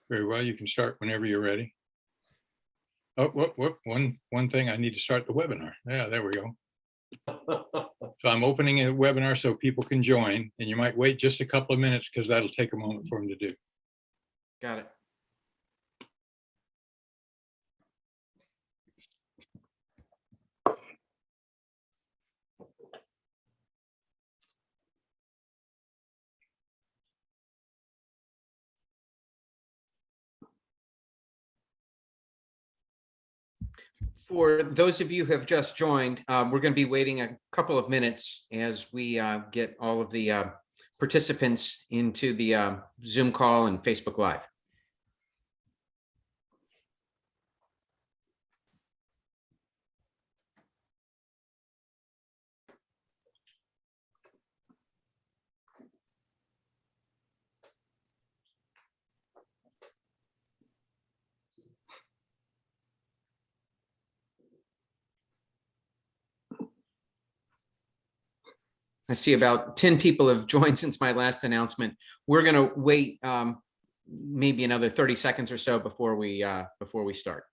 Very well, you can start whenever you're ready. Oh, one thing, I need to start the webinar. Yeah, there we go. So I'm opening a webinar so people can join, and you might wait just a couple of minutes because that'll take a moment for them to do. Got it. For those of you who have just joined, we're going to be waiting a couple of minutes as we get all of the participants into the Zoom call and Facebook Live. I see about 10 people have joined since my last announcement. We're going to wait maybe another 30 seconds or so before we start.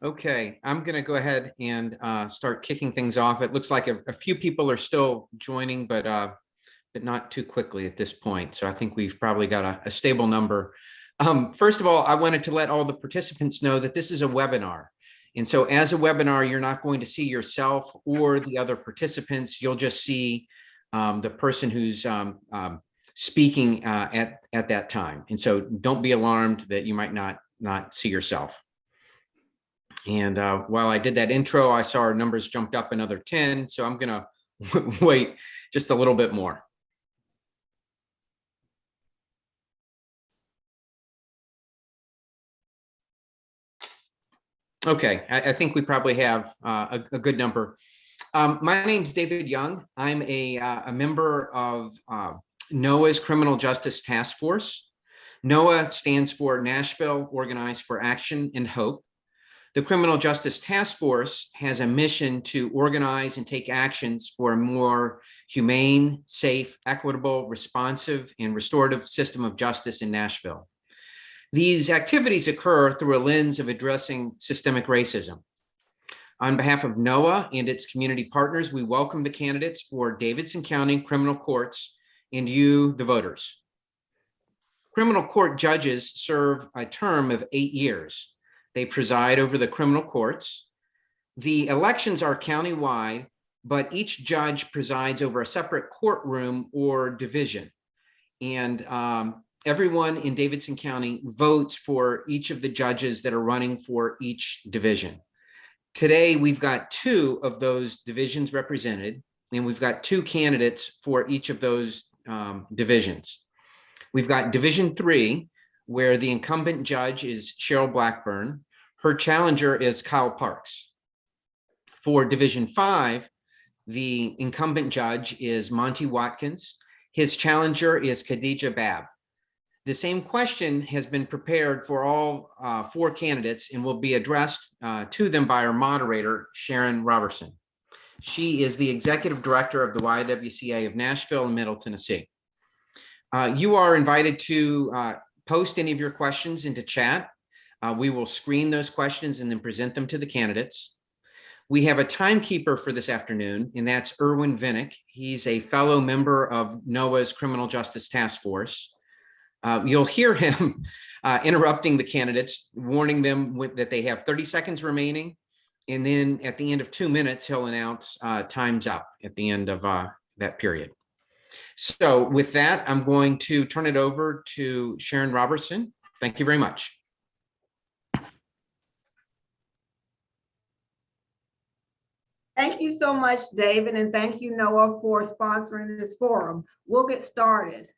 Okay, I'm going to go ahead and start kicking things off. It looks like a few people are still joining, but not too quickly at this point. So I think we've probably got a stable number. First of all, I wanted to let all the participants know that this is a webinar. And so as a webinar, you're not going to see yourself or the other participants. You'll just see the person who's speaking at that time. And so don't be alarmed that you might not see yourself. And while I did that intro, I saw our numbers jumped up another 10. So I'm going to wait just a little bit more. Okay, I think we probably have a good number. My name's David Young. I'm a member of NOAA's Criminal Justice Task Force. NOAA stands for Nashville Organized for Action and Hope. The Criminal Justice Task Force has a mission to organize and take actions for a more humane, safe, equitable, responsive, and restorative system of justice in Nashville. These activities occur through a lens of addressing systemic racism. On behalf of NOAA and its community partners, we welcome the candidates for Davidson County Criminal Courts and you, the voters. Criminal court judges serve a term of 8 years. They preside over the criminal courts. The elections are countywide, but each judge presides over a separate courtroom or division. And everyone in Davidson County votes for each of the judges that are running for each division. Today, we've got 2 of those divisions represented, and we've got 2 candidates for each of those divisions. We've got Division 3, where the incumbent judge is Cheryl Blackburn. Her challenger is Kyle Parks. For Division 5, the incumbent judge is Monty Watkins. His challenger is Khadija Babb. The same question has been prepared for all 4 candidates and will be addressed to them by our moderator, Sharon Robertson. She is the executive director of the YWCA of Nashville and Middle Tennessee. You are invited to post any of your questions into chat. We will screen those questions and then present them to the candidates. We have a timekeeper for this afternoon, and that's Erwin Vinnick. He's a fellow member of NOAA's Criminal Justice Task Force. You'll hear him interrupting the candidates, warning them that they have 30 seconds remaining. And then at the end of 2 minutes, he'll announce time's up at the end of that period. So with that, I'm going to turn it over to Sharon Robertson. Thank you very much. Thank you so much, David, and thank you, NOAA, for sponsoring this forum. We'll get started.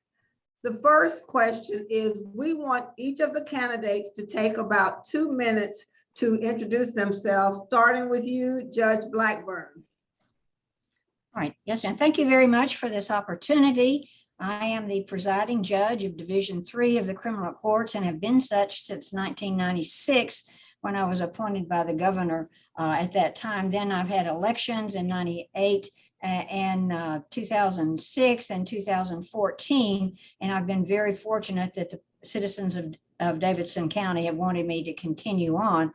The first question is, we want each of the candidates to take about 2 minutes to introduce themselves, starting with you, Judge Blackburn. All right, yes, and thank you very much for this opportunity. I am the presiding judge of Division III of the criminal courts and have been such since 1996 when I was appointed by the governor at that time. Then I've had elections in 98 and 2006 and 2014, and I've been very fortunate that the citizens of Davidson County have wanted me to continue on.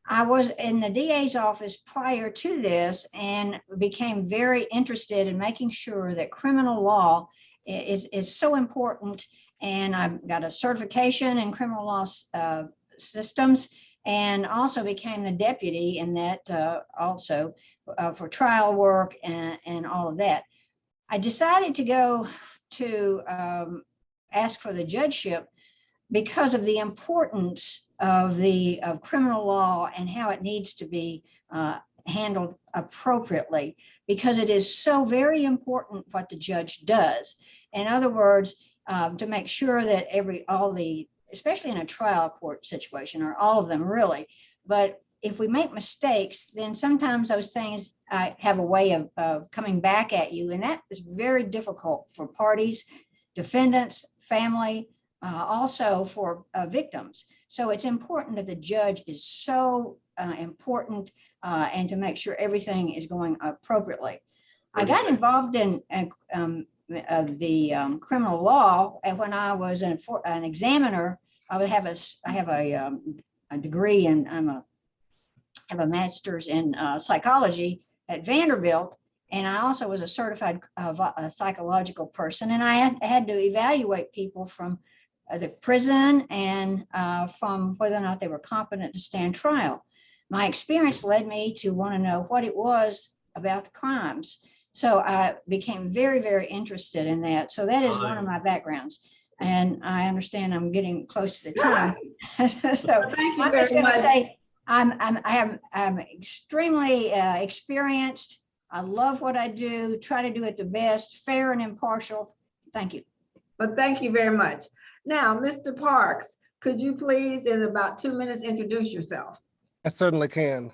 I was in the DA's office prior to this and became very interested in making sure that criminal law is so important. And I've got a certification in criminal law systems, and also became the deputy in that also for trial work and all of that. I decided to go to ask for the judgeship because of the importance of criminal law and how it needs to be handled appropriately, because it is so very important what the judge does. In other words, to make sure that especially in a trial court situation, or all of them really, but if we make mistakes, then sometimes those things have a way of coming back at you, and that is very difficult for parties, defendants, family, also for victims. So it's important that the judge is so important and to make sure everything is going appropriately. I got involved in the criminal law, and when I was an examiner, I have a degree and have a master's in psychology at Vanderbilt. And I also was a certified psychological person, and I had to evaluate people from the prison and from whether or not they were competent to stand trial. My experience led me to want to know what it was about the crimes. So I became very, very interested in that. So that is one of my backgrounds. And I understand I'm getting close to the time. So Thank you I'm very just going much. to say I'm extremely experienced. I love what I do, try to do it the best, fair and impartial. Thank you. But thank you very much. Now, Mr. Parks, could you please, in about 2 minutes, introduce yourself? I certainly can.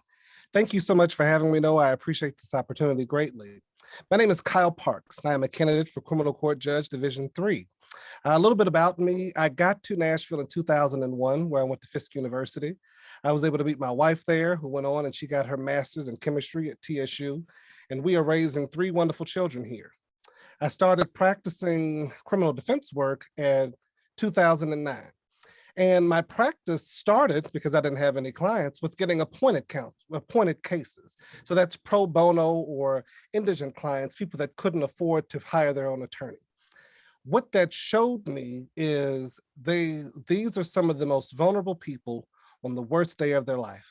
Thank you so much for having me, Noah. I appreciate this opportunity greatly. My name is Kyle Parks. I am a candidate for Criminal Court Judge Division III. A little bit about me. I got to Nashville in 2001, where I went to Fisk University. I was able to meet my wife there, who went on and she got her master's in chemistry at TSU. And we are raising 3 wonderful children here. I started practicing criminal defense work in 2009. And my practice started, because I didn't have any clients, with getting appointed cases. So that's pro bono or indigent clients, people that couldn't afford to hire their own attorney. What that showed me is these are some of the most vulnerable people on the worst day of their life.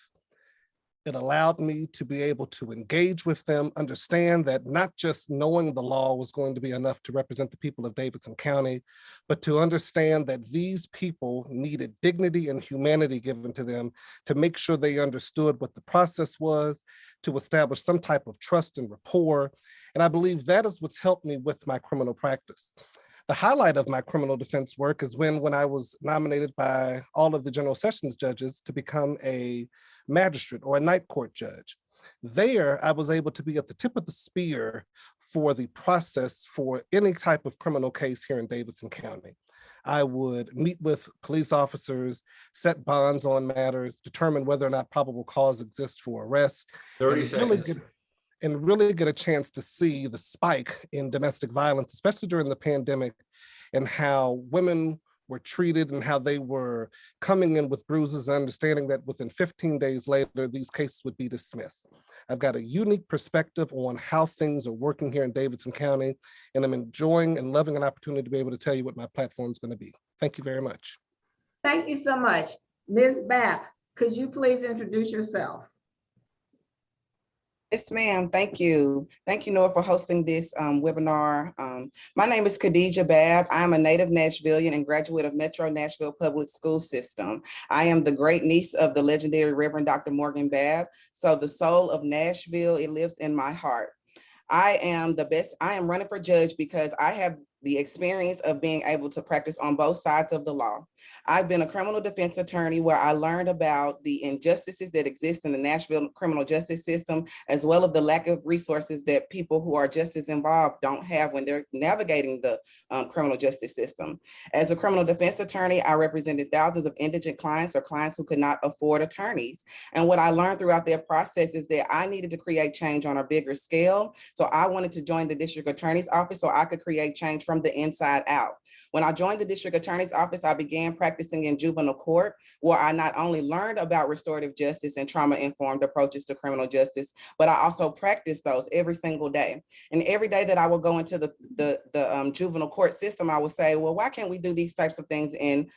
It allowed me to be able to engage with them, understand that not just knowing the law was going to be enough to represent the people of Davidson County, but to understand that these people needed dignity and humanity given to them to make sure they understood what the process was, to establish some type of trust and rapport. And I believe that is what's helped me with my criminal practice. The highlight of my criminal defense work is when I was nominated by all of the General Sessions judges to become a magistrate or a night court judge. There, I was able to be at the tip of the spear for the process for any type of criminal case here in Davidson County. I would meet with police officers, set bonds on matters, determine whether or not probable cause exists for arrest. 30 seconds. Really get a chance to see the spike in domestic violence, especially during the pandemic, and how women were treated and how they were coming in with bruises, understanding that within 15 days later, these cases would be dismissed. I've got a unique perspective on how things are working here in Davidson County, and I'm enjoying and loving an opportunity to be able to tell you what my platform is going to be. Thank you very much. Thank you so much. Ms. Bapp, could you please introduce yourself? Yes, ma'am. Thank you. Thank you, Noah, for hosting this webinar. My name is Khadija Babb. I'm a native Nashvilleian and graduate of Metro Nashville Public School System. I am the great niece of the legendary Reverend Dr. Morgan Babb. So the soul of Nashville, it lives in my heart. I am running for judge because I have the experience of being able to practice on both sides of the law. I've been a criminal defense attorney where I learned about the injustices that exist in the Nashville criminal justice system, as well as the lack of resources that people who are justice involved don't have when they're navigating the criminal justice system. As a criminal defense attorney, I represented thousands of indigent clients or clients who could not afford attorneys. And what I learned throughout that process is that I needed to create change on a bigger scale. So I wanted to join the district attorney's office so I could create change from the inside out. When I joined the district attorney's office, I began practicing in juvenile court, where I not only learned about restorative justice and trauma-informed approaches to criminal justice, but I also practiced those every single day. And every day that I would go into the juvenile court system, I would say, well, why can't we do these types of things in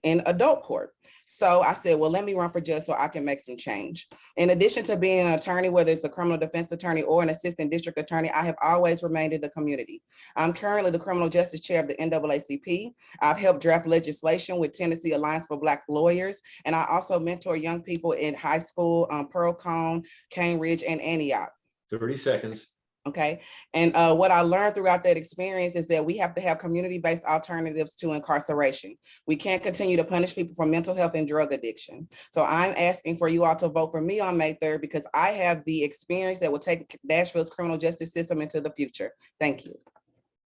adult court? So I said, well, let me run for judge so I can make some change. In addition to being an attorney, whether it's a criminal defense attorney or an assistant district attorney, I have always remained in the community. I'm currently the criminal justice chair of the NAACP. I've helped draft legislation with Tennessee Alliance for Black Lawyers, and I also mentor young people in high school, Pearl Cone, Cane Ridge, and Antioch. 30 seconds. Okay. And what I learned throughout that experience is that we have to have community-based alternatives to incarceration. We can't continue to punish people for mental health and drug addiction. So I'm asking for you all to vote for me on May 3rd because I have the experience that will take Nashville's criminal justice system into the future. Thank you.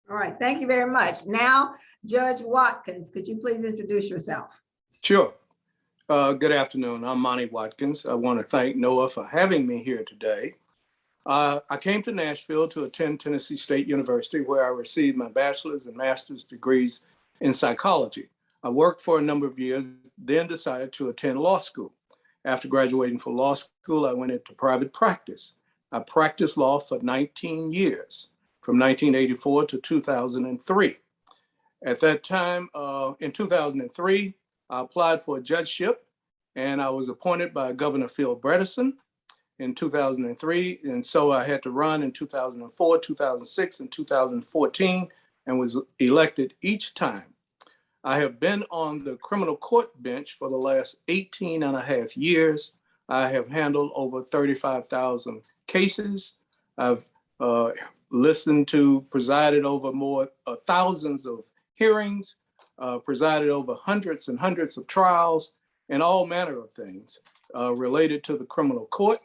All right, thank you very much. Now, Judge Watkins, could you please introduce yourself? Sure. Good afternoon. I'm Monty Watkins. I want to thank NOAA for having me here today. I came to Nashville to attend Tennessee State University, where I received my bachelor's and master's degrees in psychology. I worked for a number of years, then decided to attend law school. After graduating from law school, I went into private practice. I practiced law for 19 years, from 1984 to 2003. At that time, in 2003, I applied for a judgeship, and I was appointed by Governor Phil Bredesen in 2003. And so I had to run in 2004, 2006, and 2014, and was elected each time. I have been on the criminal court bench for the last 18 and a half years. I have handled over 35,000 cases. I've listened to, presided over more thousands of hearings, presided over hundreds and hundreds of trials, and all manner of things related to the criminal court.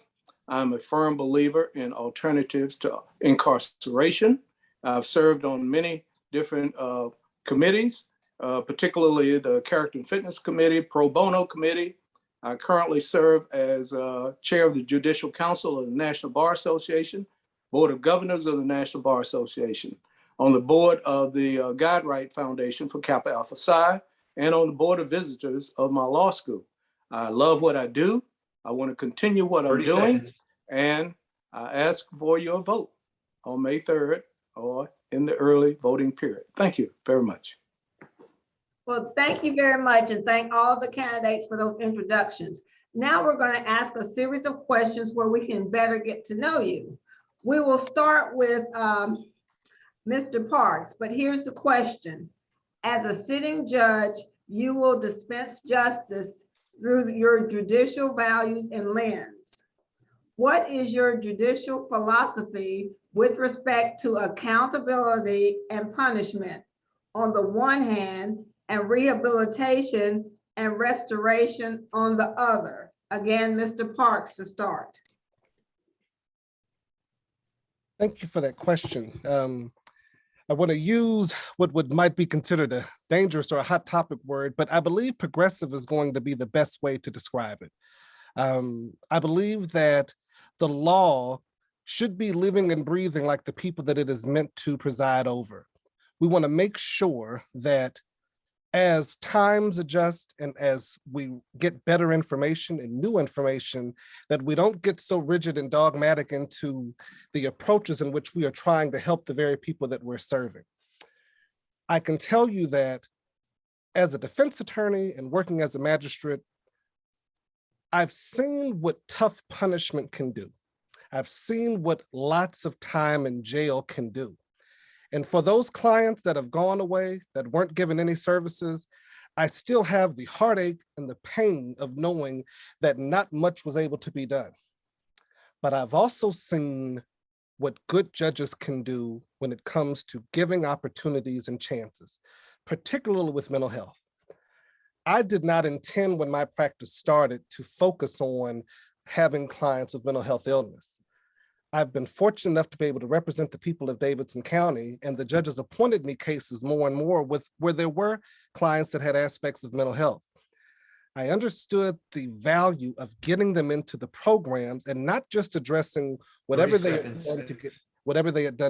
I'm a firm believer in alternatives to incarceration. I've served on many different committees, particularly the Character and Fitness Committee, Pro Bono Committee. I currently serve as chair of the Judicial Council of the National Bar Association, Board of Governors of the National Bar Association, on the board of the Guidewright Foundation for Kappa Alpha Psi, and on the board of visitors of my law school. I love what I do. I want to continue what I'm 30 doing, seconds. and I ask for your vote on May 3rd or in the early voting period. Thank you very much. Well, thank you very much, and thank all the candidates for those introductions. Now we're going to ask a series of questions where we can better get to know you. We will start with Mr. Parks, but here's the question. As a sitting judge, you will dispense justice through your judicial values and lens. What is your judicial philosophy with respect to accountability and punishment on the one hand, and rehabilitation and restoration on the other? Again, Mr. Parks to start. Thank you for that question. I want to use what might be considered a dangerous or a hot topic word, but I believe progressive is going to be the best way to describe it. I believe that the law should be living and breathing like the people that it is meant to preside over. We want to make sure that as times adjust and as we get better information and new information, that we don't get so rigid and dogmatic into the approaches in which we are trying to help the very people that we're serving. I can tell you that as a defense attorney and working as a magistrate, I've seen what tough punishment can do. I've seen what lots of time in jail can do. And for those clients that have gone away, that weren't given any services, I still have the heartache and the pain of knowing that not much was able to be done. But I've also seen what good judges can do when it comes to giving opportunities and chances, particularly with mental health. I did not intend when my practice started to focus on having clients with mental health illness. I've been fortunate enough to be able to represent the people of Davidson County, and the judges appointed me cases more and more where there were clients that had aspects of mental health. I understood the value of getting them into the programs and not just addressing whatever they had done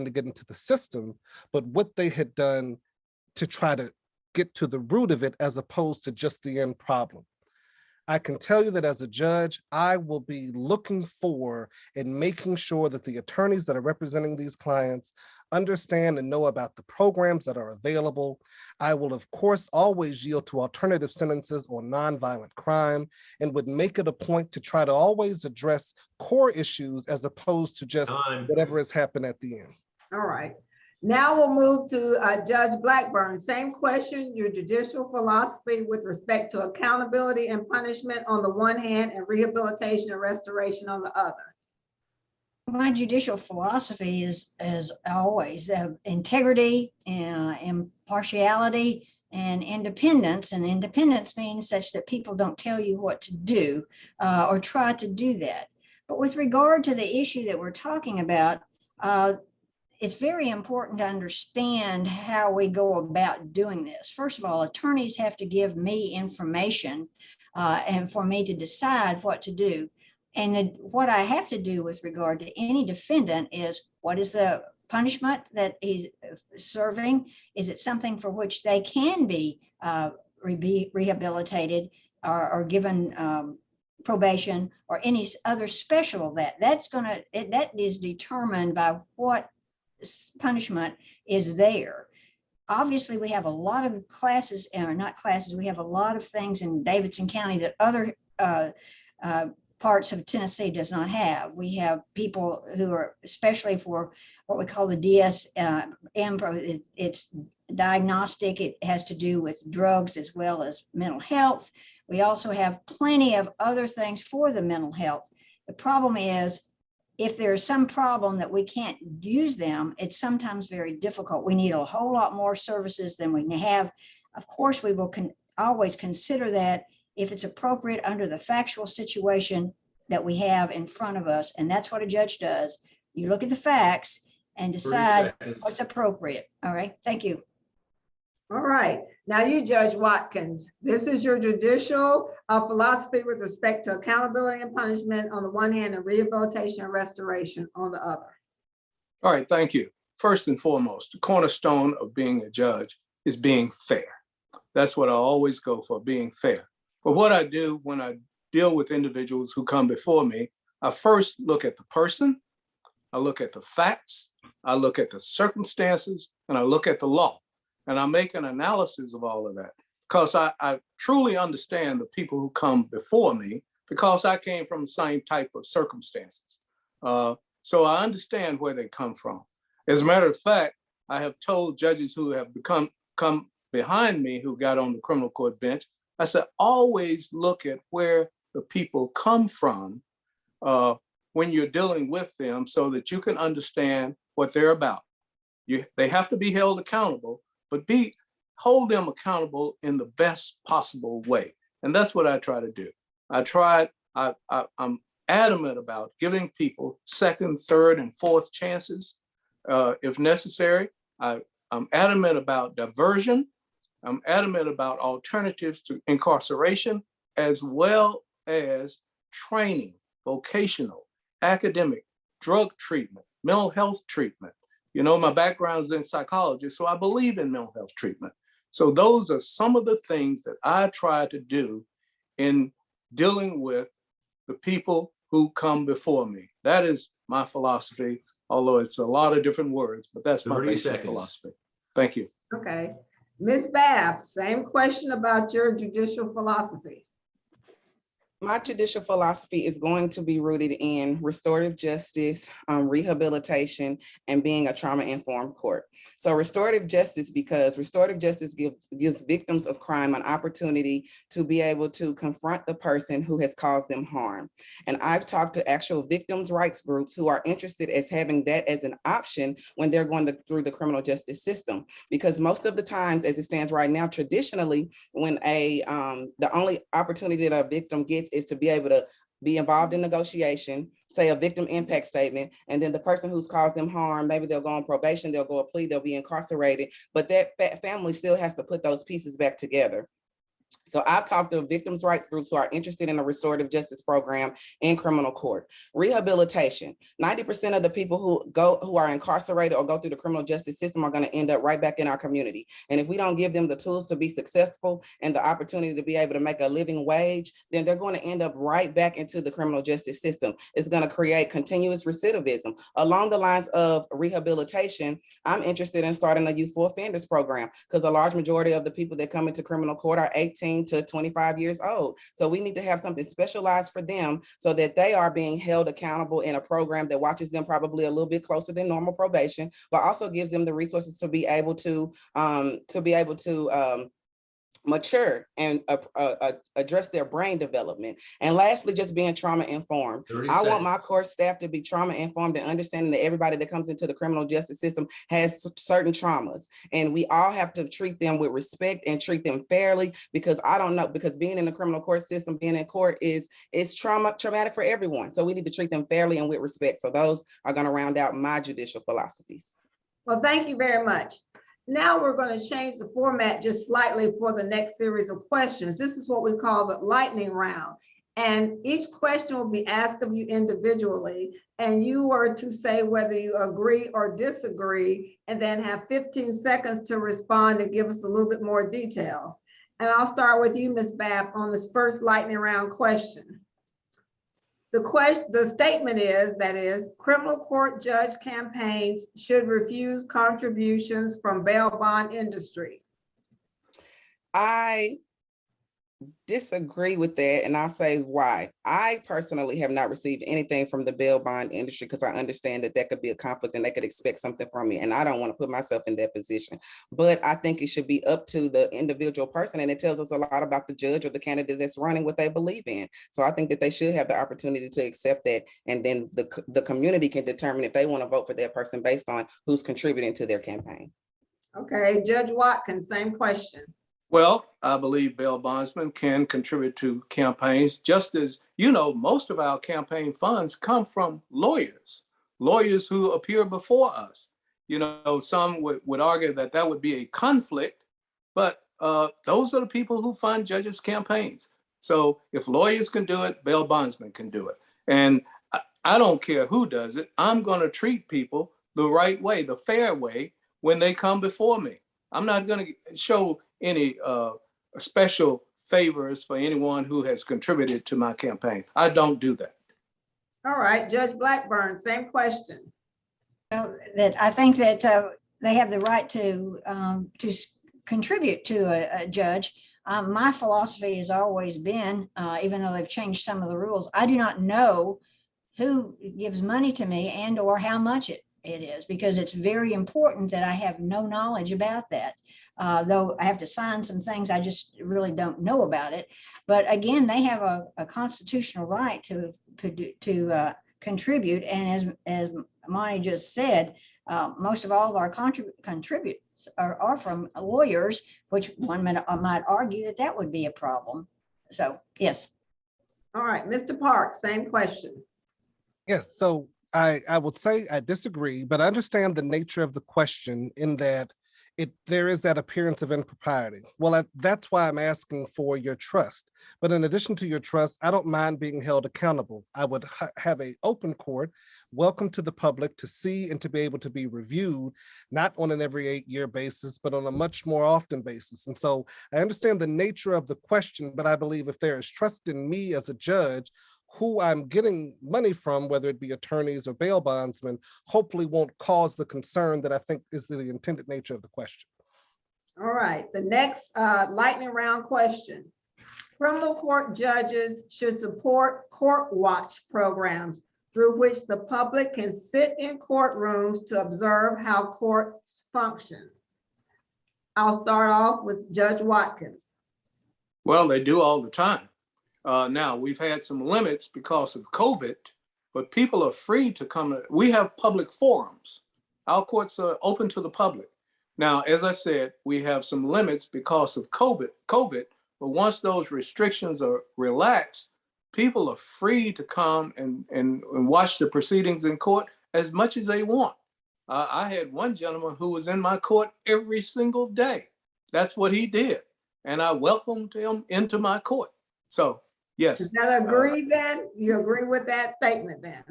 to get into the system, but what they had done to try to get to the root of it as opposed to just the end problem. I can tell you that as a judge, I will be looking for and making sure that the attorneys that are representing these clients understand and know about the programs that are available. I will, of course, always yield to alternative sentences on nonviolent crime and would make it a point to try to always address core issues as opposed to just whatever has happened at the end. All right. Now we'll move to Judge Blackburn. Same question, your judicial philosophy with respect to accountability and punishment on the one hand and rehabilitation and restoration on the other. My judicial philosophy is, as always, integrity, impartiality, and independence. And independence means such that people don't tell you what to do or try to do that. But with regard to the issue that we're talking about, it's very important to understand how we go about doing this. First of all, attorneys have to give me information and for me to decide what to do. And what I have to do with regard to any defendant is, what is the punishment that he's serving? Is it something for which they can be rehabilitated or given probation or any other special that is determined by what punishment is there. Obviously, we have a lot of classes, or not classes, we have a lot of things in Davidson County that other parts of Tennessee does not have. We have people who are, especially for what we call the DSM, it's diagnostic, it has to do with drugs as well as mental health. We also have plenty of other things for the mental health. The problem is, if there's some problem that we can't use them, it's sometimes very difficult. We need a whole lot more services than we have. Of course, we will always consider that if it's appropriate under the factual situation that we have in front of us. And that's what a judge does. You look at the facts and decide what's appropriate. All right, thank you. All right, now you, Judge Watkins, this is your judicial philosophy with respect to accountability and punishment on the one hand and rehabilitation and restoration on the other. All right, thank you. First and foremost, the cornerstone of being a judge is being fair. That's what I always go for, being fair. But what I do when I deal with individuals who come before me, I first look at the person, I look at the facts, I look at the circumstances, and I look at the law. And I make an analysis of all of that because I truly understand the people who come before me because I came from the same type of circumstances. So I understand where they come from. As a matter of fact, I have told judges who have come behind me who got on the criminal court bench, I said, always look at where the people come from when you're dealing with them so that you can understand what they're about. They have to be held accountable, but hold them accountable in the best possible way. And that's what I try to do. I'm adamant about giving people second, third, and fourth chances if necessary. I'm adamant about diversion. I'm adamant about alternatives to incarceration, as well as training, vocational, academic, drug treatment, mental health treatment. You know, my background is in psychology, so I believe in mental health treatment. So those are some of the things that I try to do in dealing with the people who come before me. That is my philosophy, although it's a lot of different words, but that's my basic philosophy. Thank you. Okay. Ms. Babb, same question about your judicial philosophy. My judicial philosophy is going to be rooted in restorative justice, rehabilitation, and being a trauma-informed court. So restorative justice, because restorative justice gives victims of crime an opportunity to be able to confront the person who has caused them harm. And I've talked to actual victims' rights groups who are interested as having that as an option when they're going through the criminal justice system. Because most of the times, as it stands right now, traditionally, when the only opportunity that a victim gets is to be able to be involved in negotiation, say a victim impact statement, and then the person who's caused them harm, maybe they'll go on probation, they'll go a plea, they'll be incarcerated, but that family still has to put those pieces back together. So I've talked to victims' rights groups who are interested in a restorative justice program in criminal court. Rehabilitation, 90% of the people who are incarcerated or go through the criminal justice system are going to end up right back in our community. And if we don't give them the tools to be successful and the opportunity to be able to make a living wage, then they're going to end up right back into the criminal justice system. It's going to create continuous recidivism. Along the lines of rehabilitation, I'm interested in starting a youthful offenders program because a large majority of the people that come into criminal court are 18 to 25 years old. So we need to have something specialized for them so that they are being held accountable in a program that watches them probably a little bit closer than normal probation, but also gives them the resources to be able to mature and address their brain development. And lastly, just being trauma informed. I want my court staff to be trauma informed and understanding that everybody that comes into the criminal justice system has certain traumas, and we all have to treat them with respect and treat them fairly, because I don't know, because being in the criminal court system, being in court is traumatic for everyone. So we need to treat them fairly and with respect. So those are going to round out my judicial philosophies. Well, thank you very much. Now we're going to change the format just slightly for the next series of questions. This is what we call the lightning round. And each question will be asked of you individually, and you are to say whether you agree or disagree, and then have 15 seconds to respond and give us a little bit more detail. And I'll start with you, Ms. Babb, on this first lightning round question. The statement is, criminal court judge campaigns should refuse contributions from bail bond industry. I disagree with that, and I'll say why. I personally have not received anything from the bail bond industry because I understand that that could be a conflict and they could expect something from me, and I don't want to put myself in that position. But I think it should be up to the individual person, and it tells us a lot about the judge or the candidate that's running what they believe in. So I think that they should have the opportunity to accept that, and then the community can determine if they want to vote for that person based on who's contributing to their campaign. Okay, Judge Watkins, same question. Well, I believe bail bondsmen can contribute to campaigns, just as, you know, most of our campaign funds come from lawyers who appear before us. You know, some would argue that that would be a conflict, but those are the people who fund judges' campaigns. So if lawyers can do it, bail bondsmen can do it. And I don't care who does it. I'm going to treat people the right way, the fair way, when they come before me. I'm not going to show any special favors for anyone who has contributed to my campaign. I don't do that. All right, Judge Blackburn, same question. That I think that they have the right to contribute to a judge. My philosophy has always been, even though they've changed some of the rules, I do not know who gives money to me and or how much it is, because it's very important that I have no knowledge about that. Though I have to sign some things, I just really don't know about it. But again, they have a constitutional right to contribute. And as Monty just said, most of all of our contributes are from lawyers, which one might argue that would be a problem. So, yes. All right, Mr. Park, same question. Yes, so I would say I disagree, but I understand the nature of the question in that there is that appearance of impropriety. Well, that's why I'm asking for your trust. But in addition to your trust, I don't mind being held accountable. I would have an open court, welcome to the public to see and to be able to be reviewed, not on an every 8-year basis, but on a much more often basis. And so I understand the nature of the question, but I believe if there is trust in me as a judge, who I'm getting money from, whether it be attorneys or bail bondsmen, hopefully won't cause the concern that I think is the intended nature of the question. All right, the next lightning round question. Criminal court judges should support court watch programs through which the public can sit in courtrooms to observe how courts function. I'll start off with Judge Watkins. Well, they do all the time. Now, we've had some limits because of COVID, but people are free to come. We have public forums. Our courts are open to the public. Now, as I said, we have some limits because of COVID, but once those restrictions are relaxed, people are free to come and watch the proceedings in court as much as they want. I had one gentleman who was in my court every single day. That's what he did. And I welcomed him into my court. So, yes. Does that agree then? You agree with that statement then?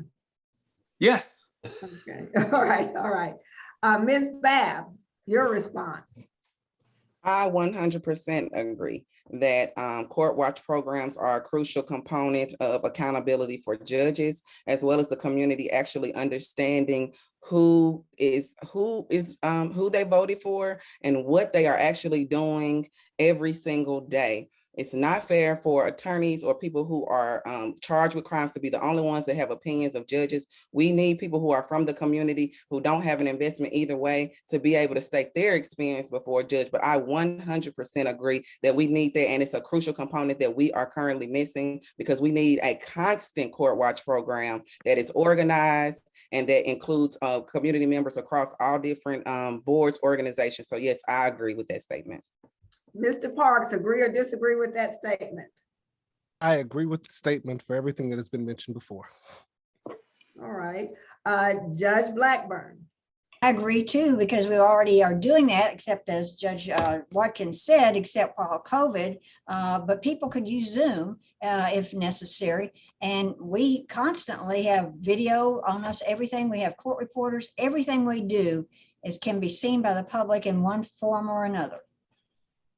Yes. Okay, all right. Ms. Babb, your response. I 100% agree that court watch programs are a crucial component of accountability for judges, as well as the community actually understanding who they voted for and what they are actually doing every single day. It's not fair for attorneys or people who are charged with crimes to be the only ones that have opinions of judges. We need people who are from the community who don't have an investment either way to be able to state their experience before a judge. But I 100% agree that we need that, and it's a crucial component that we are currently missing, because we need a constant court watch program that is organized and that includes community members across all different boards, organizations. So yes, I agree with that statement. Mr. Parks, agree or disagree with that statement? I agree with the statement for everything that has been mentioned before. All right, Judge Blackburn. I agree too, because we already are doing that, except as Judge Watkins said, except while COVID, but people could use Zoom if necessary. And we constantly have video on us, everything. We have court reporters, everything we do can be seen by the public in one form or another.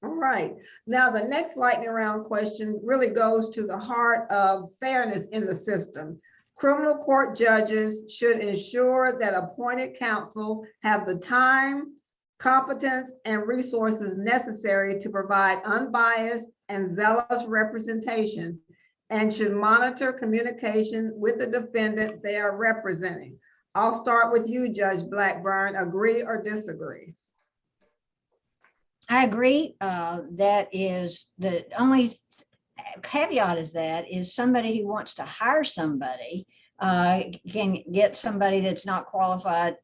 All right, now the next lightning round question really goes to the heart of fairness in the system. Criminal court judges should ensure that appointed counsel have the time, competence, and resources necessary to provide unbiased and zealous representation, and should monitor communication with the defendant they are representing. I'll start with you, Judge Blackburn. Agree or disagree? I agree. That is the only caveat is somebody who wants to hire somebody can get somebody that's not qualified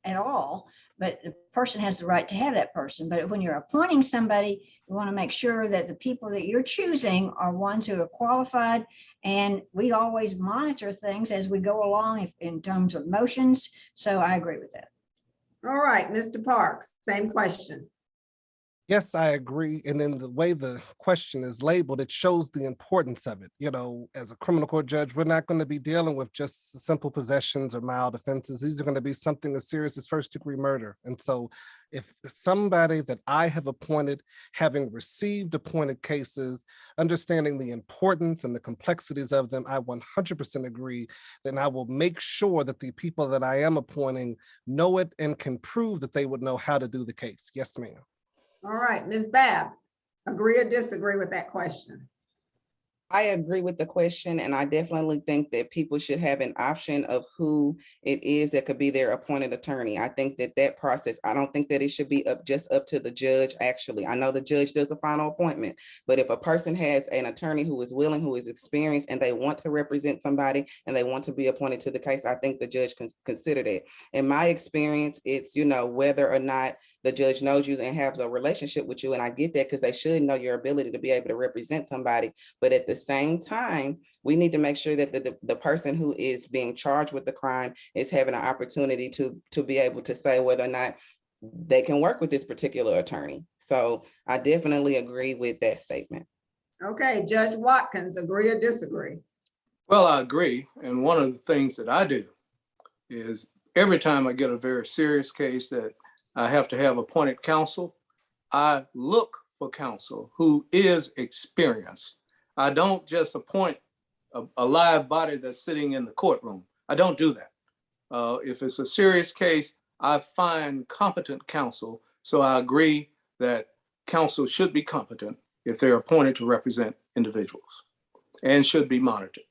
at all, but the person has the right to have that person. But when you're appointing somebody, you want to make sure that the people that you're choosing are ones who are qualified. And we always monitor things as we go along in terms of motions. So I agree with that. All right, Mr. Parks, same question. Yes, I agree. And in the way the question is labeled, it shows the importance of it. You know, as a criminal court judge, we're not going to be dealing with just simple possessions or mild offenses. These are going to be something as serious as first-degree murder. And so if somebody that I have appointed, having received appointed cases, understanding the importance and the complexities of them, I 100% agree. Then I will make sure that the people that I am appointing know it and can prove that they would know how to do the case. Yes, ma'am. All right, Ms. Babb, agree or disagree with that question? I agree with the question, and I definitely think that people should have an option of who it is that could be their appointed attorney. I think that process, I don't think that it should be just up to the judge. Actually, I know the judge does the final appointment, but if a person has an attorney who is willing, who is experienced, and they want to represent somebody and they want to be appointed to the case, I think the judge can consider that. In my experience, it's, you know, whether or not the judge knows you and has a relationship with you, and I get that because they should know your ability to be able to represent somebody, but at the same time, we need to make sure that the person who is being charged with the crime is having an opportunity to be able to say whether or not they can work with this particular attorney. So I definitely agree with that statement. Okay, Judge Watkins, agree or disagree? Well, I agree. And one of the things that I do is every time I get a very serious case that I have to have appointed counsel, I look for counsel who is experienced. I don't just appoint a live body that's sitting in the courtroom. I don't do that. If it's a serious case, I find competent counsel. So I agree that counsel should be competent. if they're appointed to represent individuals, and should be monitored.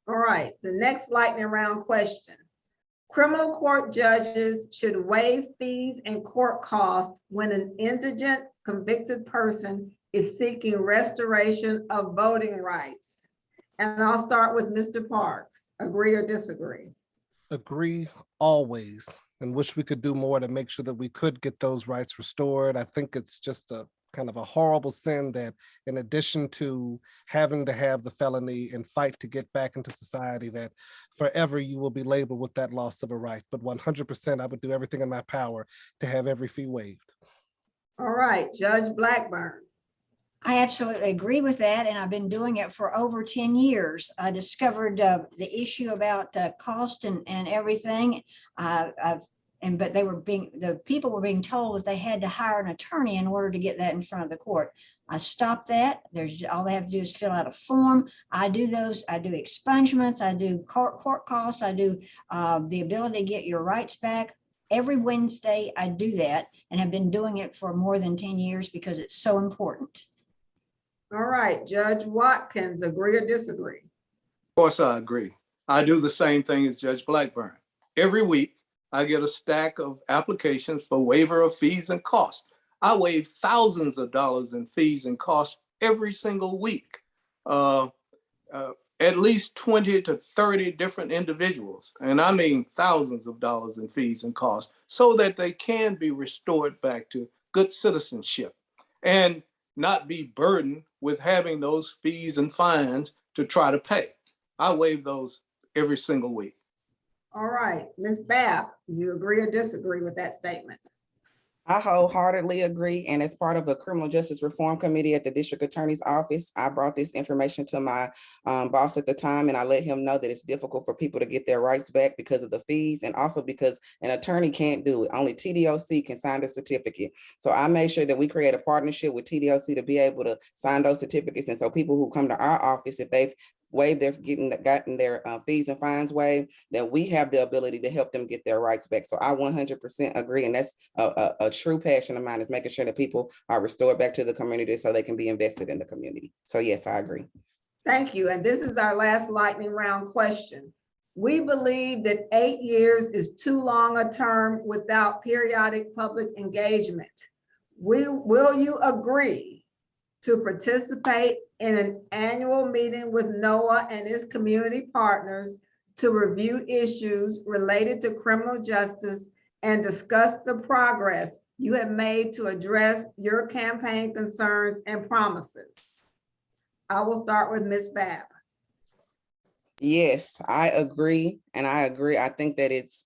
All right, the next lightning round question. Criminal court judges should waive fees and court costs when an indigent convicted person is seeking restoration of voting rights. And I'll start with Mr. Parks. Agree or disagree? Agree always, and wish we could do more to make sure that we could get those rights restored. I think it's just a kind of a horrible sin that in addition to having to have the felony and fight to get back into society, that forever you will be labeled with that loss of a right. But 100%, I would do everything in my power to have every fee waived. All right, Judge Blackburn. I absolutely agree with that, and I've been doing it for over 10 years. I discovered the issue about cost and everything. But the people were being told that they had to hire an attorney in order to get that in front of the court. I stopped that. All they have to do is fill out a form. I do those. I do expungements. I do court costs. I do the ability to get your rights back. Every Wednesday, I do that and have been doing it for more than 10 years because it's so important. All right, Judge Watkins, agree or disagree? Of course, I agree. I do the same thing as Judge Blackburn. Every week, I get a stack of applications for waiver of fees and costs. I waive thousands of dollars in fees and costs every single week. At least 20 to 30 different individuals, and I mean thousands of dollars in fees and costs, so that they can be restored back to good citizenship and not be burdened with having those fees and fines to try to pay. I waive those every single week. All right, Ms. Babb, do you agree or disagree with that statement? I wholeheartedly agree. And as part of the Criminal Justice Reform Committee at the District Attorney's Office, I brought this information to my boss at the time, and I let him know that it's difficult for people to get their rights back because of the fees, and also because an attorney can't do it. Only TDOC can sign the certificate. So I made sure that we create a partnership with TDOC to be able to sign those certificates. And so people who come to our office, if they've gotten their fees and fines waived, that we have the ability to help them get their rights back. So I 100% agree. And that's a true passion of mine, is making sure that people are restored back to the community so they can be invested in the community. So yes, I agree. Thank you. And this is our last lightning round question. We believe that 8 years is too long a term without periodic public engagement. Will you agree to participate in an annual meeting with NOAA and its community partners to review issues related to criminal justice and discuss the progress you have made to address your campaign concerns and promises? I will start with Ms. Babb. Yes, I agree. And I agree. I think that it's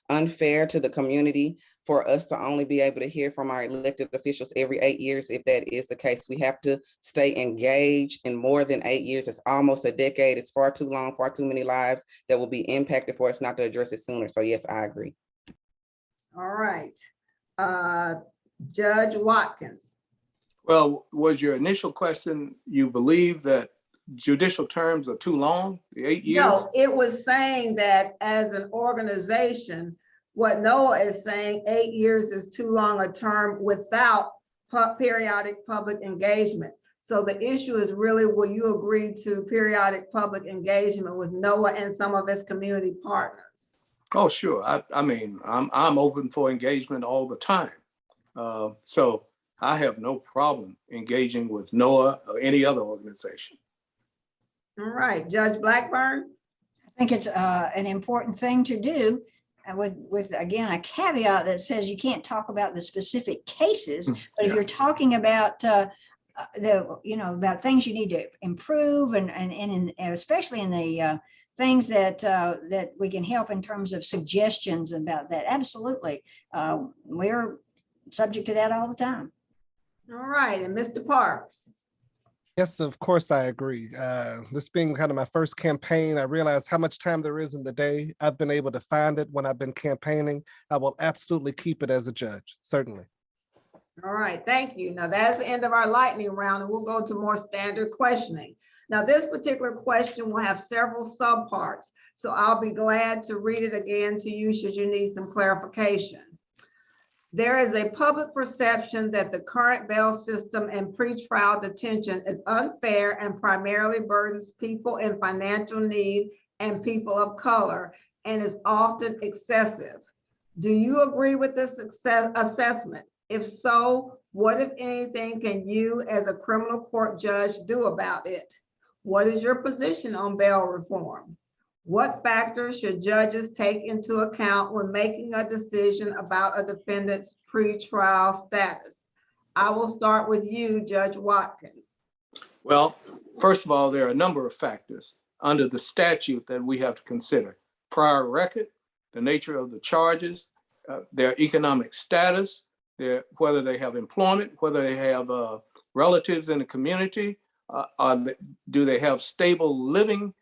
unfair to the community for us to only be able to hear from our elected officials every 8 years. If that is the case, we have to stay engaged in more than 8 years. It's almost a decade. It's far too long, far too many lives that will be impacted for us not to address it sooner. So yes, I agree. All right. Judge Watkins. Well, was your initial question, you believe that judicial terms are too long, the 8 years? No, it was saying that as an organization, what NOAA is saying, 8 years is too long a term without periodic public engagement. So the issue is really, will you agree to periodic public engagement with NOAA and some of its community partners? Oh, sure. I mean, I'm open for engagement all the time. So I have no problem engaging with NOAA or any other organization. All right, Judge Blackburn. I think it's an important thing to do, with again, a caveat that says you can't talk about the specific cases, but if you're talking about about things you need to improve and especially in the things that we can help in terms of suggestions about that, absolutely. We're subject to that all the time. All right, and Mr. Parks. Yes, of course, I agree. This being kind of my first campaign, I realized how much time there is in the day. I've been able to find it when I've been campaigning. I will absolutely keep it as a judge, certainly. All right, thank you. Now that's the end of our lightning round, and we'll go to more standard questioning. Now this particular question will have several subparts, so I'll be glad to read it again to you should you need some clarification. There is a public perception that the current bail system and pretrial detention is unfair and primarily burdens people in financial need and people of color and is often excessive. Do you agree with this assessment? If so, what, if anything, can you as a criminal court judge do about it? What is your position on bail reform? What factors should judges take into account when making a decision about a defendant's pretrial status? I will start with you, Judge Watkins. Well, first of all, there are a number of factors under the statute that we have to consider. Prior record, the nature of the charges, their economic status, whether they have employment, whether they have relatives in the community, do they have stable living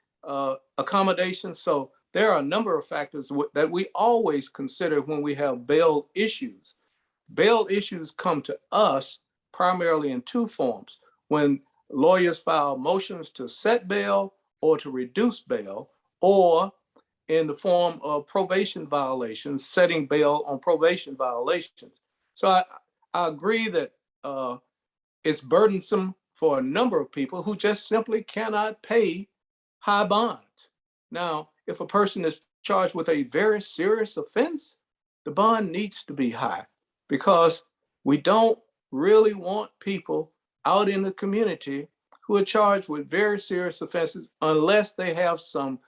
accommodations. So there are a number of factors that we always consider when we have bail issues. Bail issues come to us primarily in two forms: when lawyers file motions to set bail or to reduce bail, or in the form of probation violations, setting bail on probation violations. So I agree that it's burdensome for a number of people who just simply cannot pay high bonds. Now, if a person is charged with a very serious offense, the bond needs to be high, because we don't really want people out in the community who are charged with very serious offenses unless they have some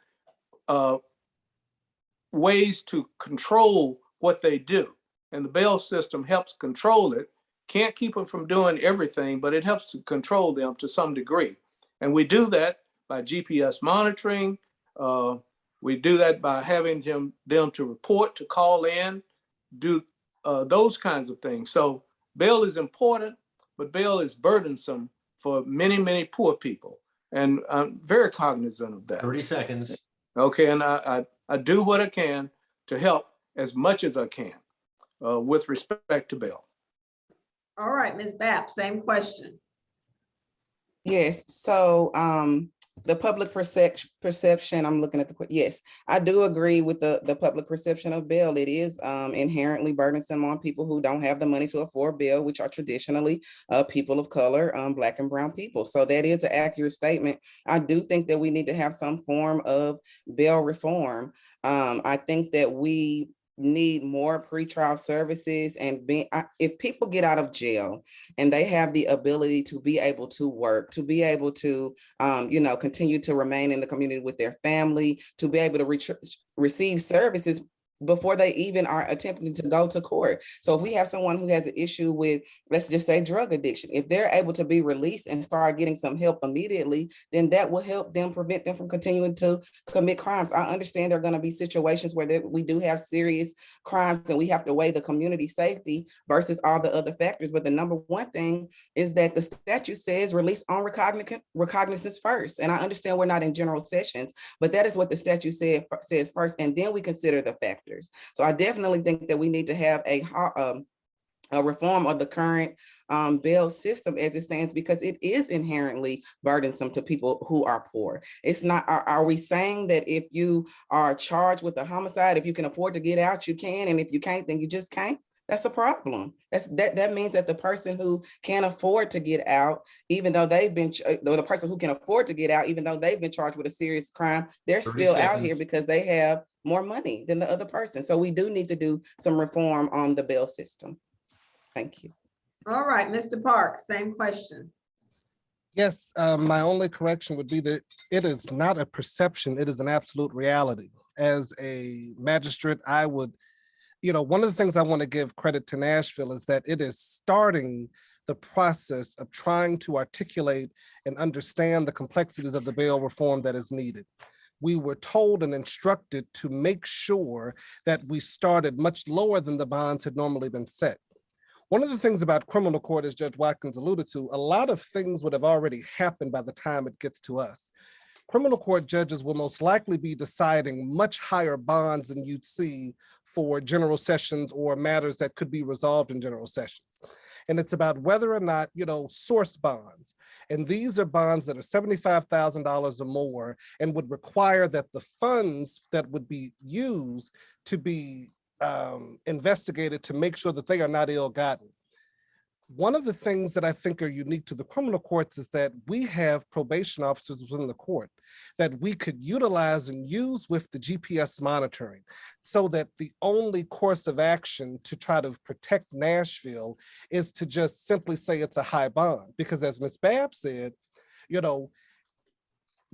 ways to control what they do. And the bail system helps control it. Can't keep them from doing everything, but it helps to control them to some degree. And we do that by GPS monitoring. We do that by having them to report, to call in, do those kinds of things. So bail is important, but bail is burdensome for many, many poor people. And I'm very cognizant of that. 30 seconds. Okay, and I do what I can to help as much as I can with respect to bail. All right, Ms. Babb, same question. Yes, so the public perception, I'm looking at yes, I do agree with the public perception of bail. It is inherently burdensome on people who don't have the money to afford bail, which are traditionally people of color, Black and brown people. So that is an accurate statement. I do think that we need to have some form of bail reform. I think that we need more pretrial services, and if people get out of jail and they have the ability to be able to work, to be able to continue to remain in the community with their family, to be able to receive services before they even are attempting to go to court. So if we have someone who has an issue with, let's just say, drug addiction, if they're able to be released and start getting some help immediately, then that will help them, prevent them from continuing to commit crimes. I understand there are going to be situations where we do have serious crimes and we have to weigh the community safety versus all the other factors. But the number one thing is that the statute says release on recognizance first. And I understand we're not in general sessions, but that is what the statute says first. And then we consider the factors. So I definitely think that we need to have a reform of the current bail system as it stands, because it is inherently burdensome to people who are poor. It's not, are we saying that if you are charged with a homicide, if you can afford to get out, you can, and if you can't, then you just can't? That's a problem. That means that the person who can't afford to get out, even though they've been, or the person who can afford to get out, even though they've been charged with a serious crime, they're still out here because they have more money than the other person. So we do need to do some reform on the bail system. Thank you. All right, Mr. Parks, same question. Yes, my only correction would be that it is not a perception, it is an absolute reality. As a magistrate, I would, one of the things I want to give credit to Nashville is that it is starting the process of trying to articulate and understand the complexities of the bail reform that is needed. We were told and instructed to make sure that we started much lower than the bonds had normally been set. One of the things about criminal court, as Judge Watkins alluded to, a lot of things would have already happened by the time it gets to us. Criminal court judges will most likely be deciding much higher bonds than you'd see for general sessions or matters that could be resolved in general sessions. And it's about whether or not, source bonds. And these are bonds that are $75,000 or more and would require that the funds that would be used to be investigated to make sure that they are not ill-gotten. One of the things that I think are unique to the criminal courts is that we have probation officers within the court that we could utilize and use with the GPS monitoring, so that the only course of action to try to protect Nashville is to just simply say it's a high bond. Because as Ms. Babb said, you know,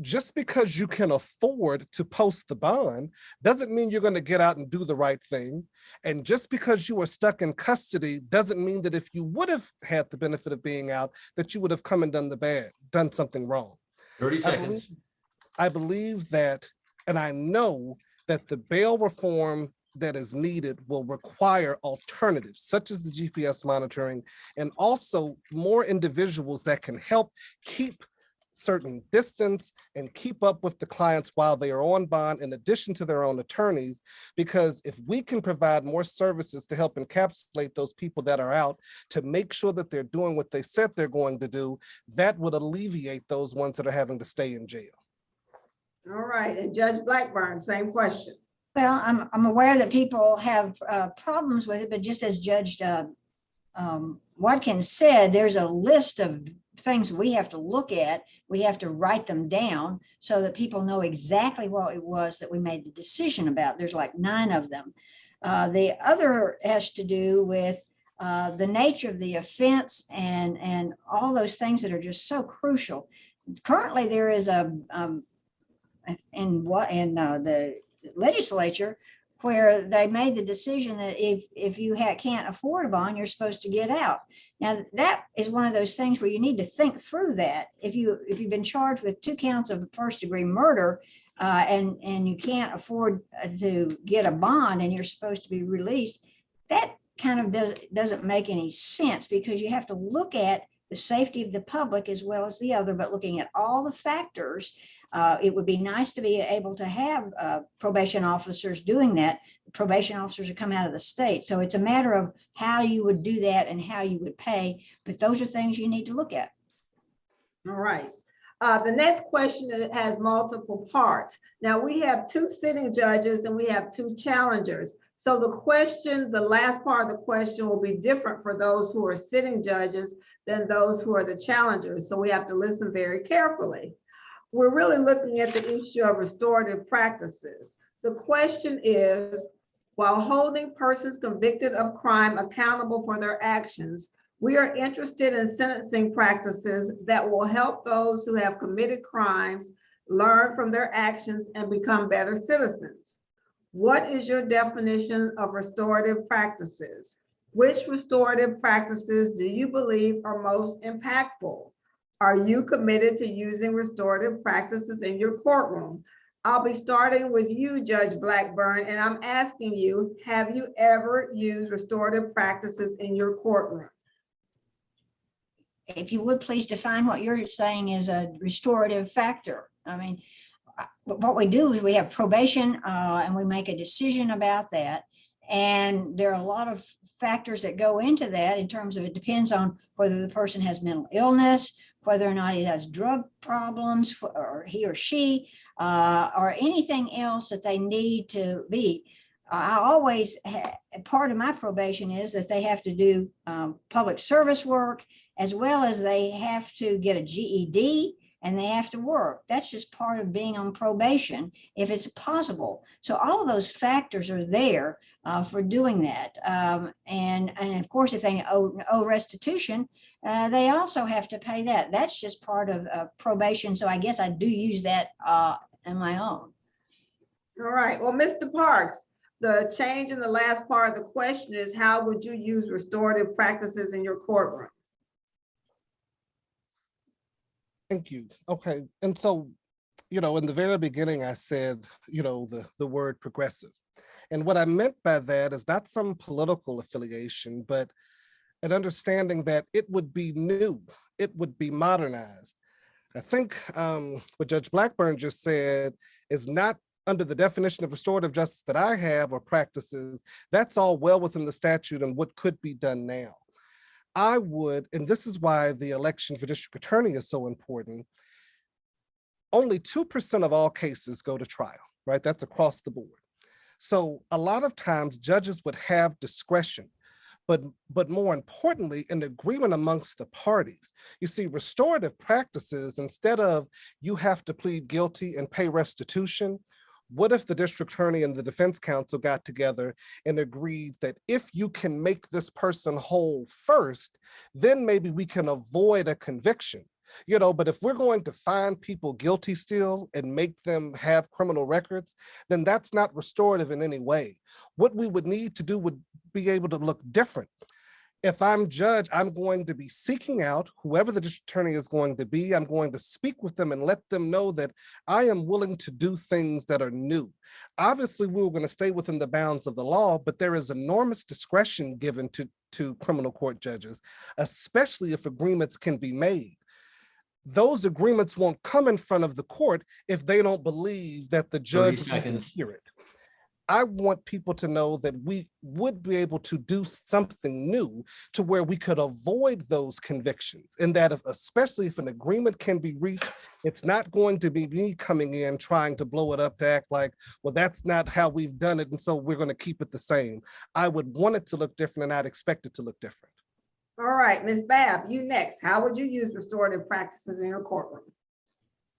just because you can afford to post the bond doesn't mean you're going to get out and do the right thing. And just because you were stuck in custody doesn't mean that if you would have had the benefit of being out, that you would have come and done something wrong. 30 seconds. I believe that, and I know that the bail reform that is needed will require alternatives such as the GPS monitoring, and also more individuals that can help keep certain distance and keep up with the clients while they are on bond, in addition to their own attorneys. Because if we can provide more services to help encapsulate those people that are out, to make sure that they're doing what they said they're going to do, that would alleviate those ones that are having to stay in jail. All right, and Judge Blackburn, same question. Well, I'm aware that people have problems with it, but just as Judge Watkins said, there's a list of things we have to look at. We have to write them down so that people know exactly what it was that we made the decision about. There's like 9 of them. The other has to do with the nature of the offense and all those things that are just so crucial. Currently, there is in the legislature where they made the decision that if you can't afford a bond, you're supposed to get out. Now, that is one of those things where you need to think through that. If you've been charged with 2 counts of first-degree murder and you can't afford to get a bond and you're supposed to be released, that kind of doesn't make any sense, because you have to look at the safety of the public as well as the other, but looking at all the factors. It would be nice to be able to have probation officers doing that. Probation officers are come out of the state. So it's a matter of how you would do that and how you would pay. But those are things you need to look at. All right. The next question has multiple parts. Now, we have 2 sitting judges and we have 2 challengers. So the last part of the question will be different for those who are sitting judges than those who are the challengers. So we have to listen very carefully. We're really looking at the issue of restorative practices. The question is, while holding persons convicted of crime accountable for their actions, we are interested in sentencing practices that will help those who have committed crimes learn from their actions and become better citizens. What is your definition of restorative practices? Which restorative practices do you believe are most impactful? Are you committed to using restorative practices in your courtroom? I'll be starting with you, Judge Blackburn, and I'm asking you, have you ever used restorative practices in your courtroom? If you would please define what you're saying is a restorative factor. I mean, what we do is we have probation and we make a decision about that. And there are a lot of factors that go into that in terms of, it depends on whether the person has mental illness, whether or not he has drug problems, or he or she, or anything else that they need to be. I always, part of my probation is that they have to do public service work, as well as they have to get a GED and they have to work. That's just part of being on probation, if it's possible. So all of those factors are there for doing that. And of course, if they owe restitution, they also have to pay that. That's just part of probation. So I guess I do use that on my own. All right, well, Mr. Parks, the change in the last part of the question is, how would you use restorative practices in your courtroom? Thank you. Okay, and so, in the very beginning, I said, the word progressive. And what I meant by that is not some political affiliation, but an understanding that it would be new, it would be modernized. I think what Judge Blackburn just said is not under the definition of restorative justice that I have or practices. That's all well within the statute and what could be done now. I would, and this is why the election for district attorney is so important, only 2% of all cases go to trial, right? That's across the board. So a lot of times judges would have discretion, but more importantly, an agreement amongst the parties. You see, restorative practices, instead of you have to plead guilty and pay restitution, what if the district attorney and the defense counsel got together and agreed that if you can make this person whole first, then maybe we can avoid a conviction? But if we're going to find people guilty still and make them have criminal records, then that's not restorative in any way. What we would need to do would be able to look different. If I'm judge, I'm going to be seeking out whoever the district attorney is going to be. I'm going to speak with them and let them know that I am willing to do things that are new. Obviously, we were going to stay within the bounds of the law, but there is enormous discretion given to criminal court judges, especially if agreements can be made. Those agreements won't come in front of the court if they don't believe that the 30 judge can seconds. hear it. I want people to know that we would be able to do something new to where we could avoid those convictions, and that especially if an agreement can be reached, it's not going to be me coming in trying to blow it up to act like, well, that's not how we've done it, and so we're going to keep it the same. I would want it to look different, and I'd expect it to look different. All right, Ms. Babb, you next. How would you use restorative practices in your courtroom?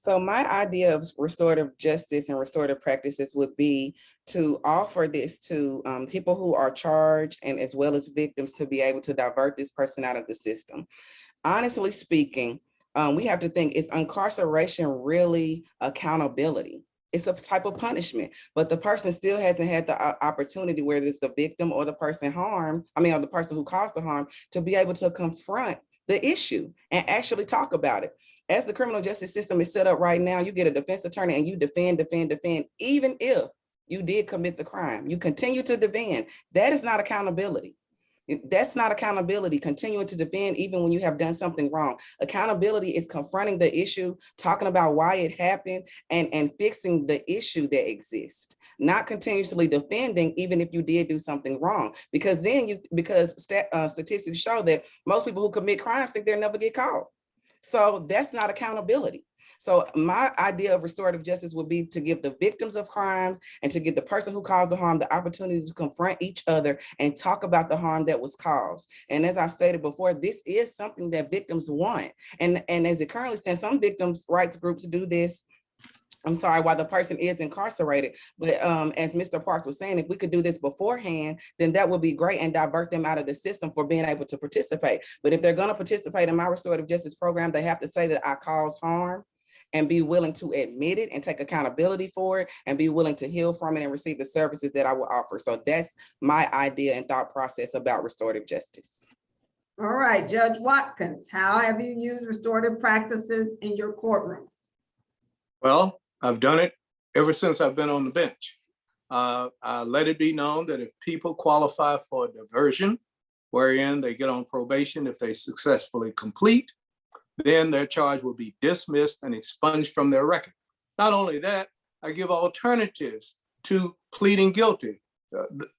So my idea of restorative justice and restorative practices would be to offer this to people who are charged and as well as victims to be able to divert this person out of the system. Honestly speaking, we have to think, is incarceration really accountability? It's a type of punishment, but the person still hasn't had the opportunity, whether it's the victim or the person harmed, or the person who caused the harm, to be able to confront the issue and actually talk about it. As the criminal justice system is set up right now, you get a defense attorney and you defend, even if you did commit the crime. You continue to defend. That is not accountability. That's not accountability, continuing to defend even when you have done something wrong. Accountability is confronting the issue, talking about why it happened, and fixing the issue that exists, not continuously defending even if you did do something wrong. Because then statistics show that most people who commit crimes think they'll never get caught. So that's not accountability. So my idea of restorative justice would be to give the victims of crimes and to give the person who caused the harm the opportunity to confront each other and talk about the harm that was caused. And as I've stated before, this is something that victims want. And as it currently stands, some victims' rights groups do this, while the person is incarcerated. But as Mr. Parks was saying, if we could do this beforehand, then that would be great and divert them out of the system for being able to participate. But if they're going to participate in my restorative justice program, they have to say that I caused harm and be willing to admit it and take accountability for it and be willing to heal from it and receive the services that I will offer. So that's my idea and thought process about restorative justice. All right, Judge Watkins, how have you used restorative practices in your courtroom? Well, I've done it ever since I've been on the bench. I let it be known that if people qualify for diversion, wherein they get on probation if they successfully complete, then their charge will be dismissed and expunged from their record. Not only that, I give alternatives to pleading guilty.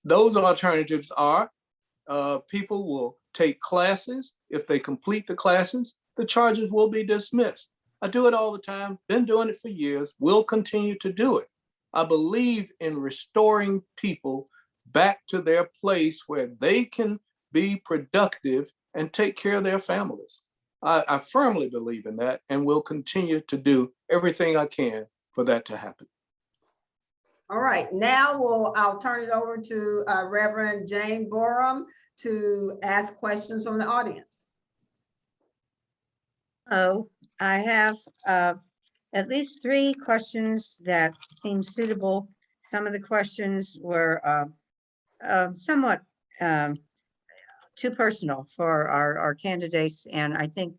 Those alternatives are people will take classes. If they complete the classes, the charges will be dismissed. I do it all the time, been doing it for years, will continue to do it. I believe in restoring people back to their place where they can be productive and take care of their families. I firmly believe in that and will continue to do everything I can for that to happen. All right, now I'll turn it over to Reverend Jane Borum to ask questions from the audience. Oh, I have at least 3 questions that seem suitable. Some of the questions were somewhat too personal for our candidates. And I think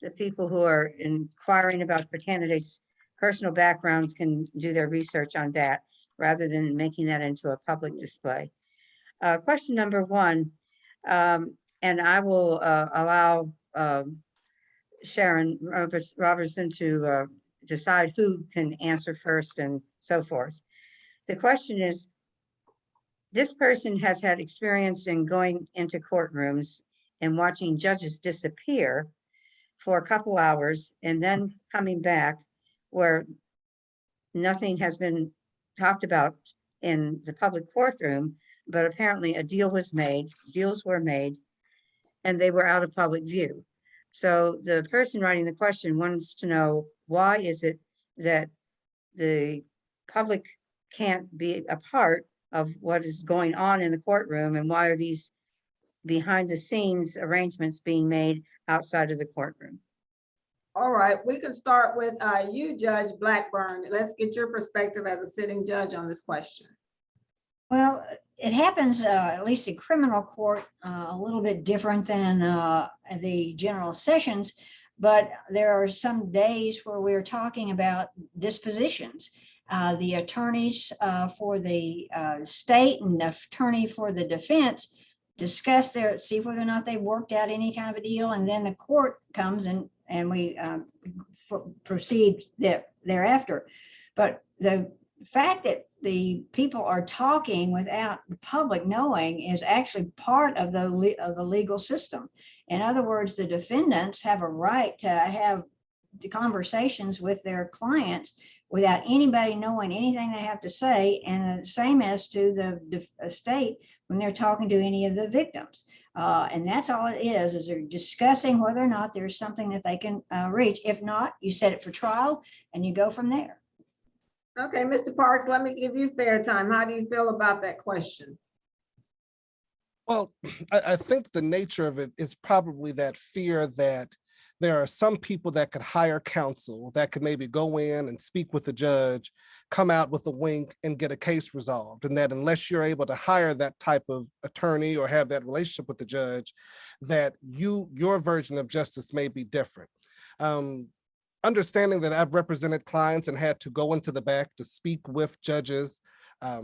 the people who are inquiring about the candidates' personal backgrounds can do their research on that rather than making that into a public display. Question number 1, and I will allow Sharon Robertson to decide who can answer first and so forth. The question is, this person has had experience in going into courtrooms and watching judges disappear for a couple hours and then coming back where nothing has been talked about in the public courtroom, but apparently a deal was made, deals were made, and they were out of public view. So the person writing the question wants to know, why is it that the public can't be a part of what is going on in the courtroom, and why are these behind the scenes arrangements being made outside of the courtroom? All right, we can start with you, Judge Blackburn. Let's get your perspective as a sitting judge on this question. Well, it happens, at least in criminal court, a little bit different than the general sessions, but there are some days where we're talking about dispositions. The attorneys for the state and the attorney for the defense discuss see whether or not they worked out any kind of a deal, and then the court comes and we proceed thereafter. But the fact that the people are talking without the public knowing is actually part of the legal system. In other words, the defendants have a right to have the conversations with their clients without anybody knowing anything they have to say, and the same as to the state when they're talking to any of the victims. And that's all it is they're discussing whether or not there's something that they can reach. If not, you set it for trial and you go from there. Okay, Mr. Parks, let me give you fair time. How do you feel about that question? Well, I think the nature of it is probably that fear that there are some people that could hire counsel that could maybe go in and speak with the judge, come out with a wink and get a case resolved. And that unless you're able to hire that type of attorney or have that relationship with the judge, that your version of justice may be different. Understanding that I've represented clients and had to go into the back to speak with judges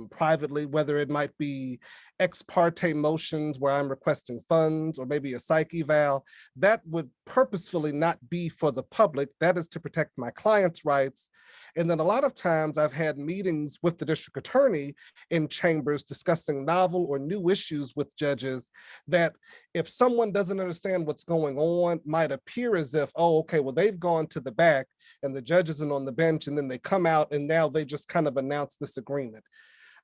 privately, whether it might be ex parte motions where I'm requesting funds or maybe a psych eval, that would purposefully not be for the public. That is to protect my clients' rights. And then a lot of times I've had meetings with the district attorney in chambers discussing novel or new issues with judges that if someone doesn't understand what's going on, might appear as if, oh, okay, well, they've gone to the back and the judge isn't on the bench, and then they come out and now they just kind of announce this agreement.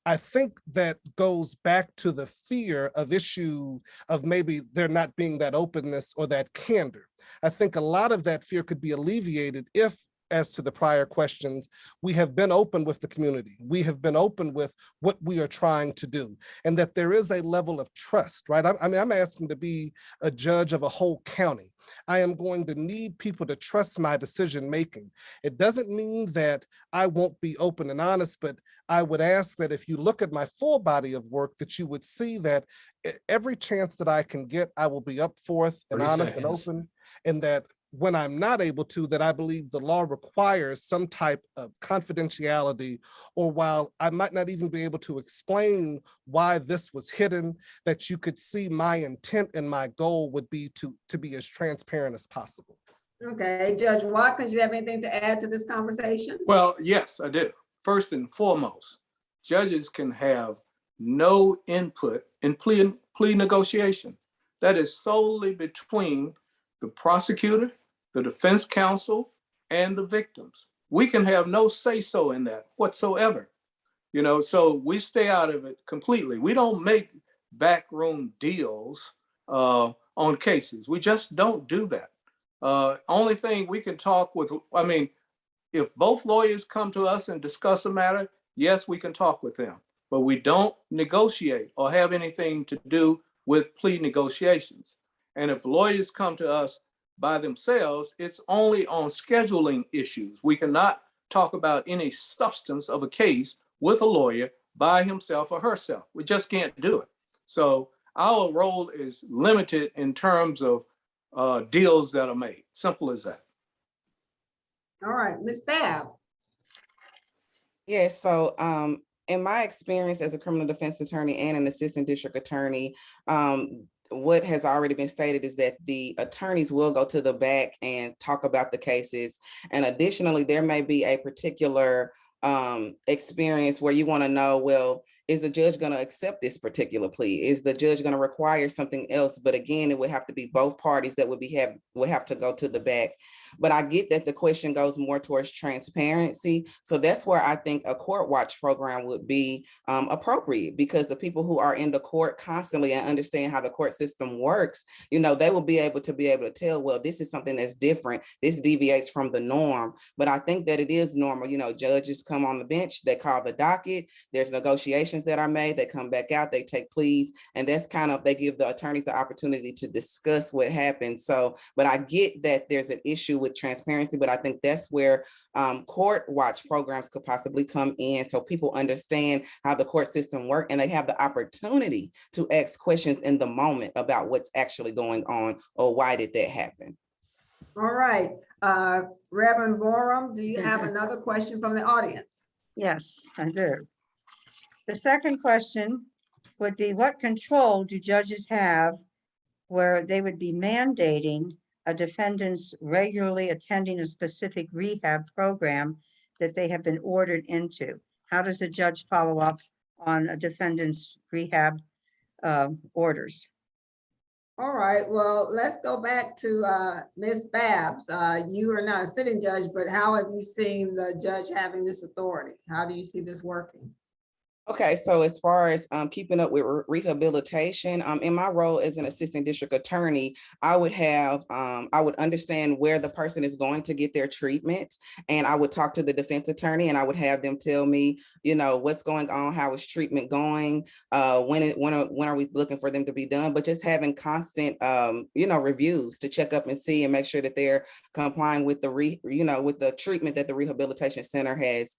I think that goes back to the fear of issue of maybe there not being that openness or that candor. I think a lot of that fear could be alleviated if, as to the prior questions, we have been open with the community. We have been open with what we are trying to do, and that there is a level of trust, right? I mean, I'm asking to be a judge of a whole county. I am going to need people to trust my decision making. It doesn't mean that I won't be open and honest, but I would ask that if you look at my full body of work, that you would see that every chance that I can get, I will be up forth and honest and open, and that when I'm not able to, that I believe the law requires some type of confidentiality, or while I might not even be able to explain why this was hidden, that you could see my intent and my goal would be to be as transparent as possible. Okay, Judge Watkins, you have anything to add to this conversation? Well, yes, I do. First and foremost, judges can have no input in plea negotiations. That is solely between the prosecutor, the defense counsel, and the victims. We can have no say-so in that whatsoever. You know, so we stay out of it completely. We don't make backroom deals on cases. We just don't do that. Only thing we can talk with, I mean, if both lawyers come to us and discuss a matter, yes, we can talk with them, but we don't negotiate or have anything to do with plea negotiations. And if lawyers come to us by themselves, it's only on scheduling issues. We cannot talk about any substance of a case with a lawyer by himself or herself. We just can't do it. So our role is limited in terms of deals that are made. Simple as that. All right, Ms. Babb. Yes, so in my experience as a criminal defense attorney and an assistant district attorney, what has already been stated is that the attorneys will go to the back and talk about the cases. And additionally, there may be a particular experience where you want to know, well, is the judge going to accept this particular plea? Is the judge going to require something else? But again, it would have to be both parties that would have to go to the back. But I get that the question goes more towards transparency. So that's where I think a court watch program would be appropriate, because the people who are in the court constantly and understand how the court system works, you know, they will be able to tell, well, this is something that's different. This deviates from the norm. But I think that it is normal. You know, judges come on the bench, they call the docket, there's negotiations that are made, they come back out, they take pleas, and that's kind of, they give the attorneys the opportunity to discuss what happened. So, but I get that there's an issue with transparency, but I think that's where court watch programs could possibly come in, so people understand how the court system works and they have the opportunity to ask questions in the moment about what's actually going on or why did that happen. All right, Reverend Borum, do you have another question from the audience? Yes, I do. The second question would be, what control do judges have where they would be mandating a defendant's regularly attending a specific rehab program that they have been ordered into? How does a judge follow up on a defendant's rehab orders? All right, well, let's go back to Ms. Babs. You are not a sitting judge, but how have you seen the judge having this authority? How do you see this working? Okay, so as far as keeping up with rehabilitation, in my role as an assistant district attorney, I would understand where the person is going to get their treatment, and I would talk to the defense attorney, and I would have them tell me, you know, what's going on, how is treatment going, when are we looking for them to be done, but just having constant, you know, reviews to check up and see and make sure that they're complying with with the treatment that the rehabilitation center has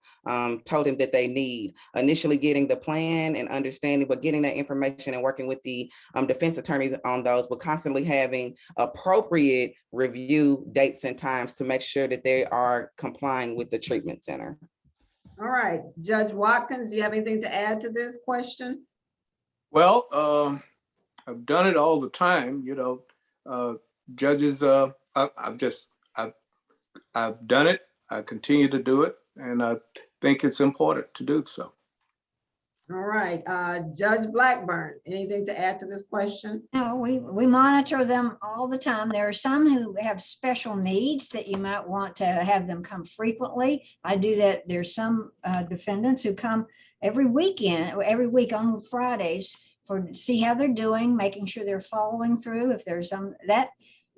told them that they need. Initially getting the plan and understanding, but getting that information and working with the defense attorneys on those, but constantly having appropriate review dates and times to make sure that they are complying with the treatment center. All right, Judge Watkins, do you have anything to add to this question? Well, I've done it all the time, you know, judges, I've done it, I continue to do it, and I think it's important to do so. All right, Judge Blackburn, anything to add to this question? No, we monitor them all the time. There are some who have special needs that you might want to have them come frequently. I do that. There's some defendants who come every week on Fridays to see how they're doing, making sure they're following through. If there's some, that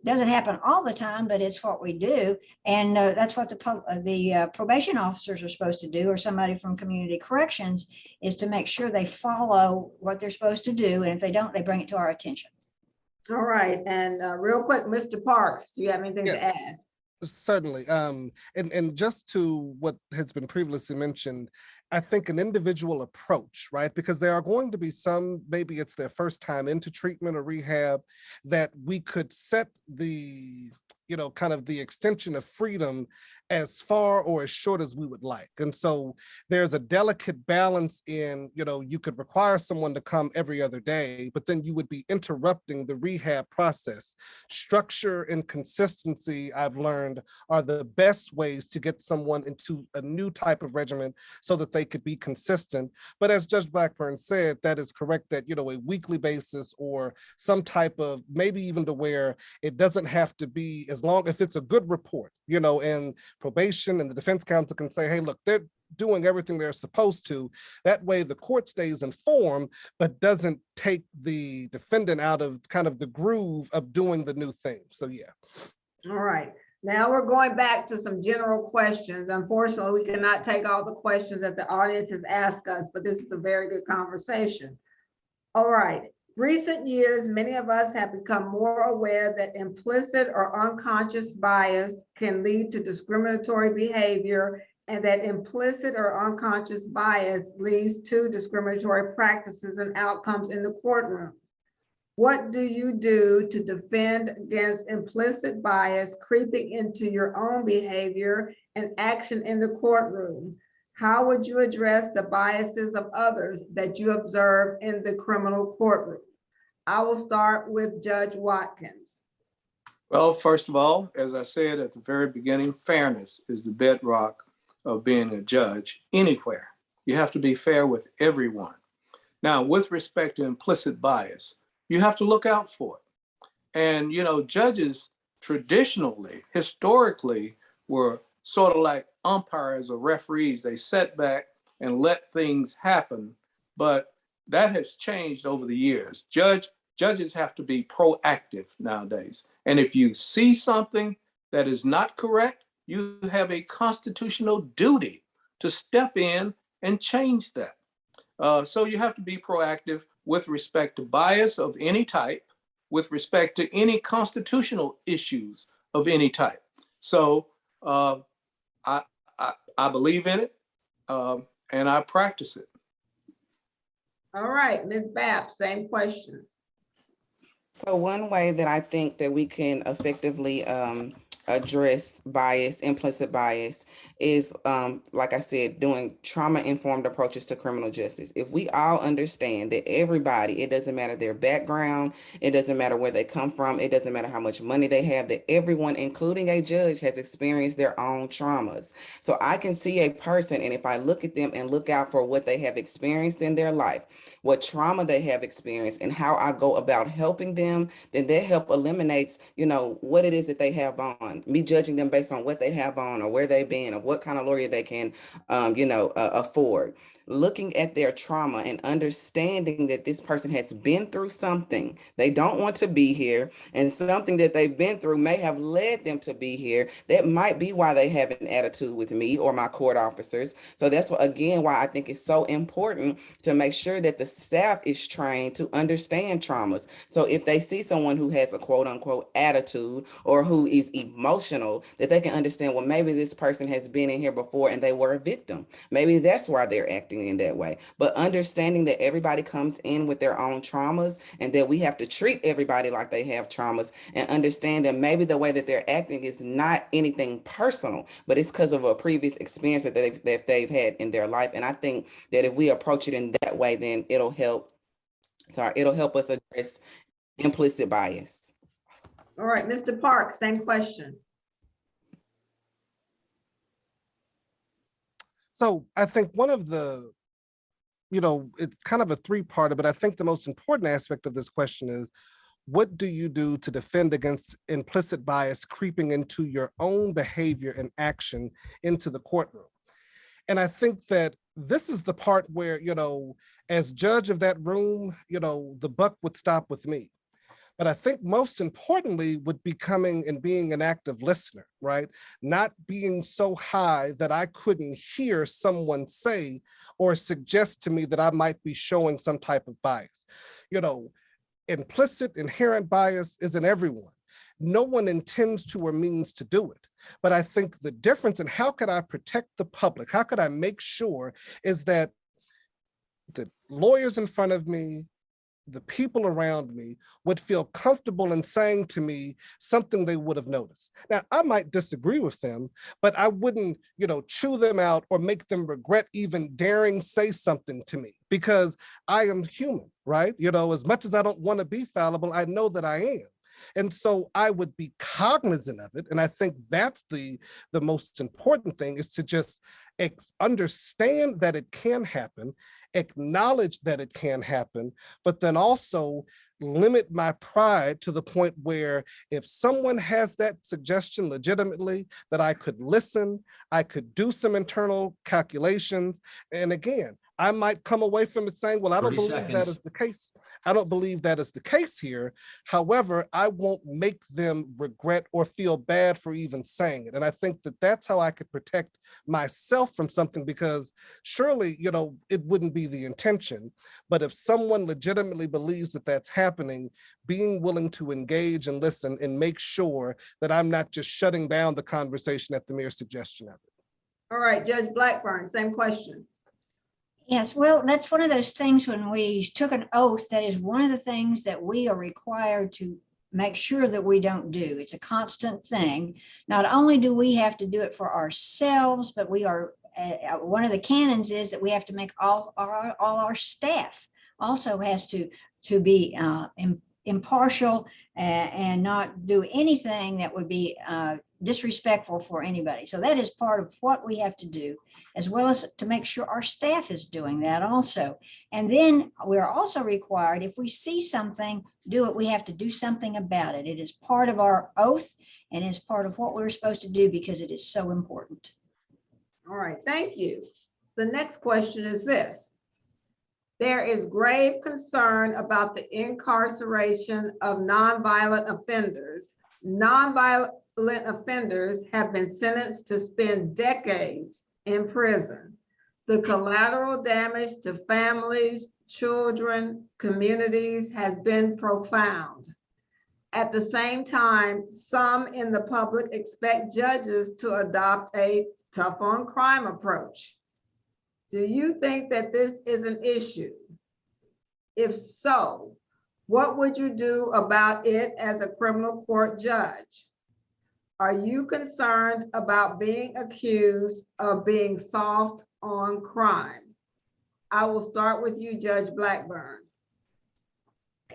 doesn't happen all the time, but it's what we do. And that's what the probation officers are supposed to do, or somebody from community corrections, is to make sure they follow what they're supposed to do. And if they don't, they bring it to our attention. All right, and real quick, Mr. Parks, do you have anything to Yes. add? Certainly. And just to what has been previously mentioned, I think an individual approach, right? Because there are going to be some, maybe it's their first time into treatment or rehab, that we could set the, you know, kind of the extension of freedom as far or as short as we would like. And so there's a delicate balance in, you know, you could require someone to come every other day, but then you would be interrupting the rehab process. Structure and consistency, I've learned, are the best ways to get someone into a new type of regimen so that they could be consistent. But as Judge Blackburn said, that is correct, that, you know, a weekly basis or some type of, maybe even to where it doesn't have to be, as long if it's a good report, you know, and probation and the defense counsel can say, hey, look, they're doing everything they're supposed to. That way the court stays informed, but doesn't take the defendant out of kind of the groove of doing the new thing. So yeah. All right, now we're going back to some general questions. Unfortunately, we cannot take all the questions that the audience has asked us, but this is a very good conversation. All right. Recent years, many of us have become more aware that implicit or unconscious bias can lead to discriminatory behavior, and that implicit or unconscious bias leads to discriminatory practices and outcomes in the courtroom. What do you do to defend against implicit bias creeping into your own behavior and action in the courtroom? How would you address the biases of others that you observe in the criminal courtroom? I will start with Judge Watkins. Well, first of all, as I said at the very beginning, fairness is the bedrock of being a judge anywhere. You have to be fair with everyone. Now, with respect to implicit bias, you have to look out for it. And, judges traditionally, historically, were sort of like umpires or referees. They sat back and let things happen. But that has changed over the years. Judges have to be proactive nowadays. And if you see something that is not correct, you have a constitutional duty to step in and change that. So you have to be proactive with respect to bias of any type, with respect to any constitutional issues of any type. So I believe in it, and I practice it. All right, Ms. Babb, same question. So one way that I think that we can effectively address bias, implicit bias, is, like I said, doing trauma-informed approaches to criminal justice. If we all understand that everybody, it doesn't matter their background, it doesn't matter where they come from, it doesn't matter how much money they have, that everyone, including a judge, has experienced their own traumas. So I can see a person, and if I look at them and look out for what they have experienced in their life, what trauma they have experienced, and how I go about helping them, then that help eliminates, what it is that they have on. Me judging them based on what they have on or where they've been or what kind of lawyer they can, afford. Looking at their trauma and understanding that this person has been through something, they don't want to be here, and something that they've been through may have led them to be here. That might be why they have an attitude with me or my court officers. So that's why I think it's so important to make sure that the staff is trained to understand traumas. So if they see someone who has a quote unquote attitude or who is emotional, that they can understand, well, maybe this person has been in here before and they were a victim. Maybe that's why they're acting in that way. But understanding that everybody comes in with their own traumas and that we have to treat everybody like they have traumas, and understand that maybe the way that they're acting is not anything personal, but it's because of a previous experience that they've had in their life. And I think that if we approach it in that way, then it'll help us address implicit bias. All right, Mr. Park, same question. So I think one of the, it's kind of a three-parter, but I think the most important aspect of this question is, what do you do to defend against implicit bias creeping into your own behavior and action into the courtroom? And I think that this is the part where, as judge of that room, the buck would stop with me. But I think most importantly would be coming and being an active listener, right? Not being so high that I couldn't hear someone say or suggest to me that I might be showing some type of bias. Implicit, inherent bias is in everyone. No one intends to or means to do it. But I think the difference in how could I protect the public, how could I make sure, is that the lawyers in front of me, the people around me would feel comfortable in saying to me something they would have noticed. Now, I might disagree with them, but I wouldn't, chew them out or make them regret even daring say something to me, because I am human, right? As much as I don't want to be fallible, I know that I am. And so I would be cognizant of it. And I think that's the most important thing, is to just understand that it can happen, acknowledge that it can happen, but then also limit my pride to the point where if someone has that suggestion legitimately, that I could listen, I could do some internal calculations. And again, I might come away from it saying, well, I don't believe that is the case. I don't believe that is the case here. However, I won't make them regret or feel bad for even saying it. And I think that that's how I could protect myself from something, because surely, it wouldn't be the intention. But if someone legitimately believes that that's happening, being willing to engage and listen and make sure that I'm not just shutting down the conversation at the mere suggestion of it. All right, Judge Blackburn, same question. Yes, well, that's one of those things when we took an oath, that is one of the things that we are required to make sure that we don't do. It's a constant thing. Not only do we have to do it for ourselves, but we are, one of the canons is that we have to make all our staff also has to be impartial and not do anything that would be disrespectful for anybody. So that is part of what we have to do, as well as to make sure our staff is doing that also. And then we're also required, if we see something, we have to do something about it. It is part of our oath and is part of what we're supposed to do because it is so important. All right, thank you. The next question is this. There is grave concern about the incarceration of nonviolent offenders. Nonviolent offenders have been sentenced to spend decades in prison. The collateral damage to families, children, communities has been profound. At the same time, some in the public expect judges to adopt a tough on crime approach. Do you think that this is an issue? If so, what would you do about it as a criminal court judge? Are you concerned about being accused of being soft on crime? I will start with you, Judge Blackburn.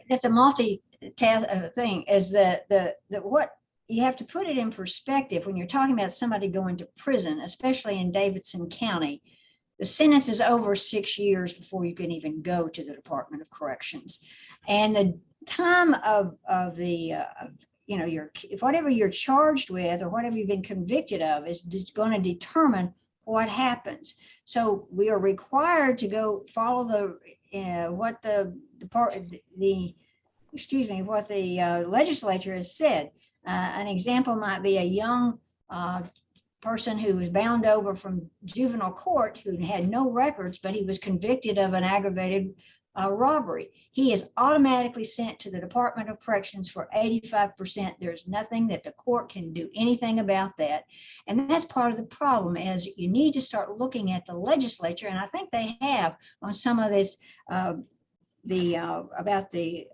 That's a multi-task thing, is that what you have to put it in perspective when you're talking about somebody going to prison, especially in Davidson County. The sentence is over 6 years before you can even go to the Department of Corrections. And the time of whatever you're charged with or whatever you've been convicted of is just going to determine what happens. So we are required to go follow what the legislature has said. An example might be a young person who was bound over from juvenile court who had no records, but he was convicted of an aggravated robbery. He is automatically sent to the Department of Corrections for 85%. There's nothing that the court can do anything about that. And that's part of the problem, is you need to start looking at the legislature. And I think they have on some of this, about the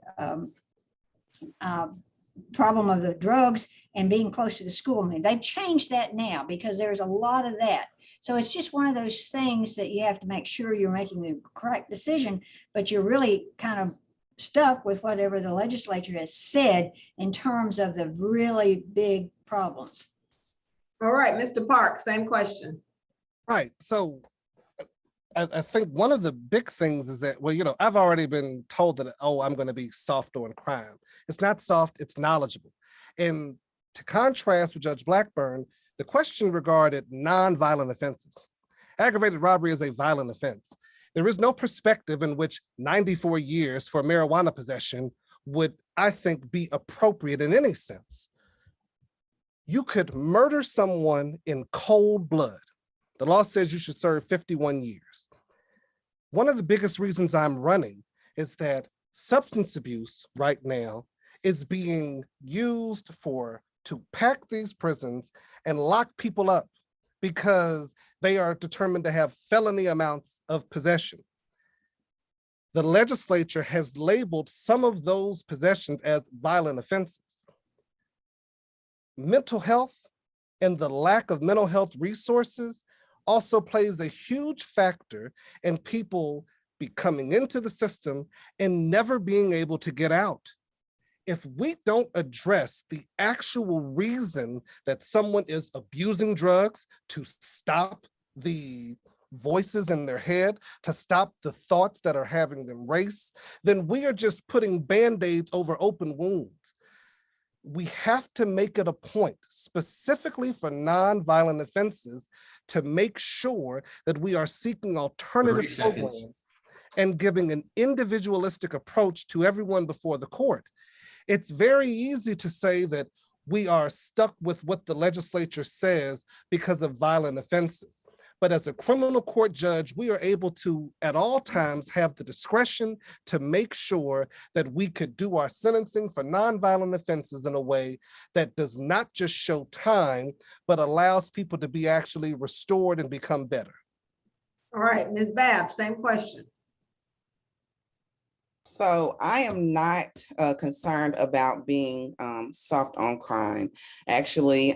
problem of the drugs and being close to the school. I mean, they've changed that now because there's a lot of that. So it's just one of those things that you have to make sure you're making the correct decision, but you're really kind of stuck with whatever the legislature has said in terms of the really big problems. All right, Mr. Park, same question. Right. So I think one of the big things is that, well, I've already been told that, oh, I'm going to be soft on crime. It's not soft, it's knowledgeable. And to contrast with Judge Blackburn, the question regarded nonviolent offenses. Aggravated robbery is a violent offense. There is no perspective in which 94 years for marijuana possession would, I think, be appropriate in any sense. You could murder someone in cold blood. The law says you should serve 51 years. One of the biggest reasons I'm running is that substance abuse right now is being used to pack these prisons and lock people up because they are determined to have felony amounts of possession. The legislature has labeled some of those possessions as violent offenses. Mental health and the lack of mental health resources also plays a huge factor in people coming into the system and never being able to get out. If we don't address the actual reason that someone is abusing drugs, to stop the voices in their head, to stop the thoughts that are having them race, then we are just putting Band-Aids over open wounds. We have to make it a point, specifically for nonviolent offenses, to make sure that we are seeking alternative programs and giving an individualistic approach to everyone before the court. It's very easy to say that we are stuck with what the legislature says because of violent offenses. But as a criminal court judge, we are able to, at all times, have the discretion to make sure that we could do our sentencing for nonviolent offenses in a way that does not just show time, but allows people to be actually restored and become better. All right, Ms. Babb, same question. So I am not concerned about being soft on crime. Actually,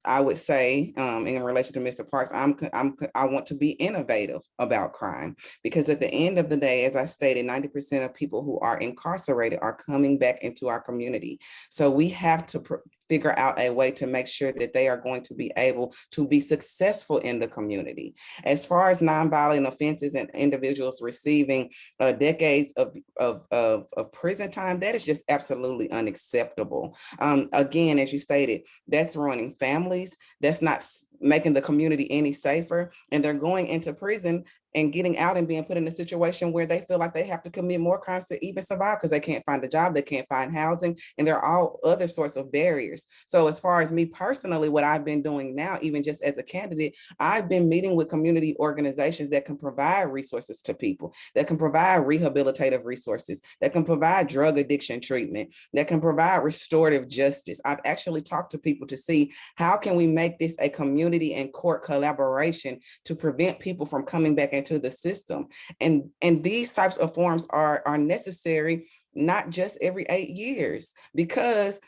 I would say in relation to Mr. Parks, I want to be innovative about crime, because at the end of the day, as I stated, 90% of people who are incarcerated are coming back into our community. So we have to figure out a way to make sure that they are going to be able to be successful in the community. As far as nonviolent offenses and individuals receiving decades of prison time, that is just absolutely unacceptable. Again, as you stated, that's ruining families. That's not making the community any safer. And they're going into prison and getting out and being put in a situation where they feel like they have to commit more crimes to even survive because they can't find a job, they can't find housing, and there are all other sorts of barriers. So as far as me personally, what I've been doing now, even just as a candidate, I've been meeting with community organizations that can provide resources to people, that can provide rehabilitative resources, that can provide drug addiction treatment, that can provide restorative justice. I've actually talked to people to see how can we make this a community and court collaboration to prevent people from coming back into the system. And these types of forums are necessary, not just every 8 years, because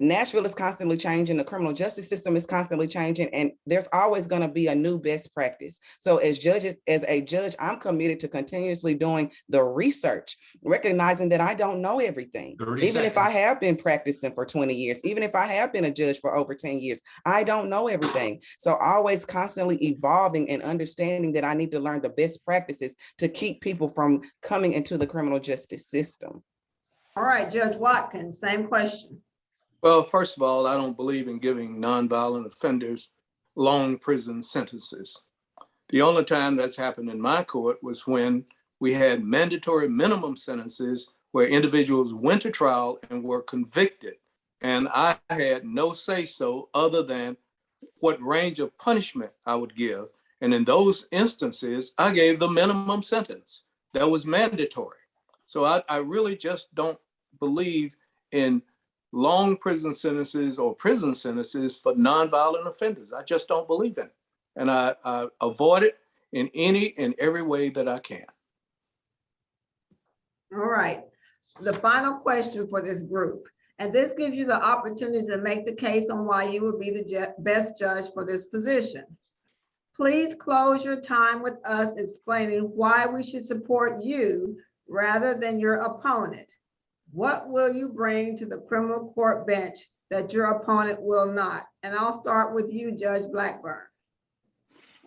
Nashville is constantly changing, the criminal justice system is constantly changing, and there's always going to be a new best practice. So as a judge, I'm committed to continuously doing the research, recognizing that I don't know everything. Even if I have been practicing for 20 years, even if I have been a judge for over 10 years, I don't know everything. So always constantly evolving and understanding that I need to learn the best practices to keep people from coming into the criminal justice system. All right, Judge Watkins, same question. Well, first of all, I don't believe in giving nonviolent offenders long prison sentences. The only time that's happened in my court was when we had mandatory minimum sentences where individuals went to trial and were convicted. And I had no say-so other than what range of punishment I would give. And in those instances, I gave the minimum sentence that was mandatory. So I really just don't believe in long prison sentences or prison sentences for nonviolent offenders. I just don't believe in it. And I avoid it in any and every way that I can. All right, the final question for this group, and this gives you the opportunity to make the case on why you would be the best judge for this position. Please close your time with us explaining why we should support you rather than your opponent. What will you bring to the criminal court bench that your opponent will not? And I'll start with you, Judge Blackburn.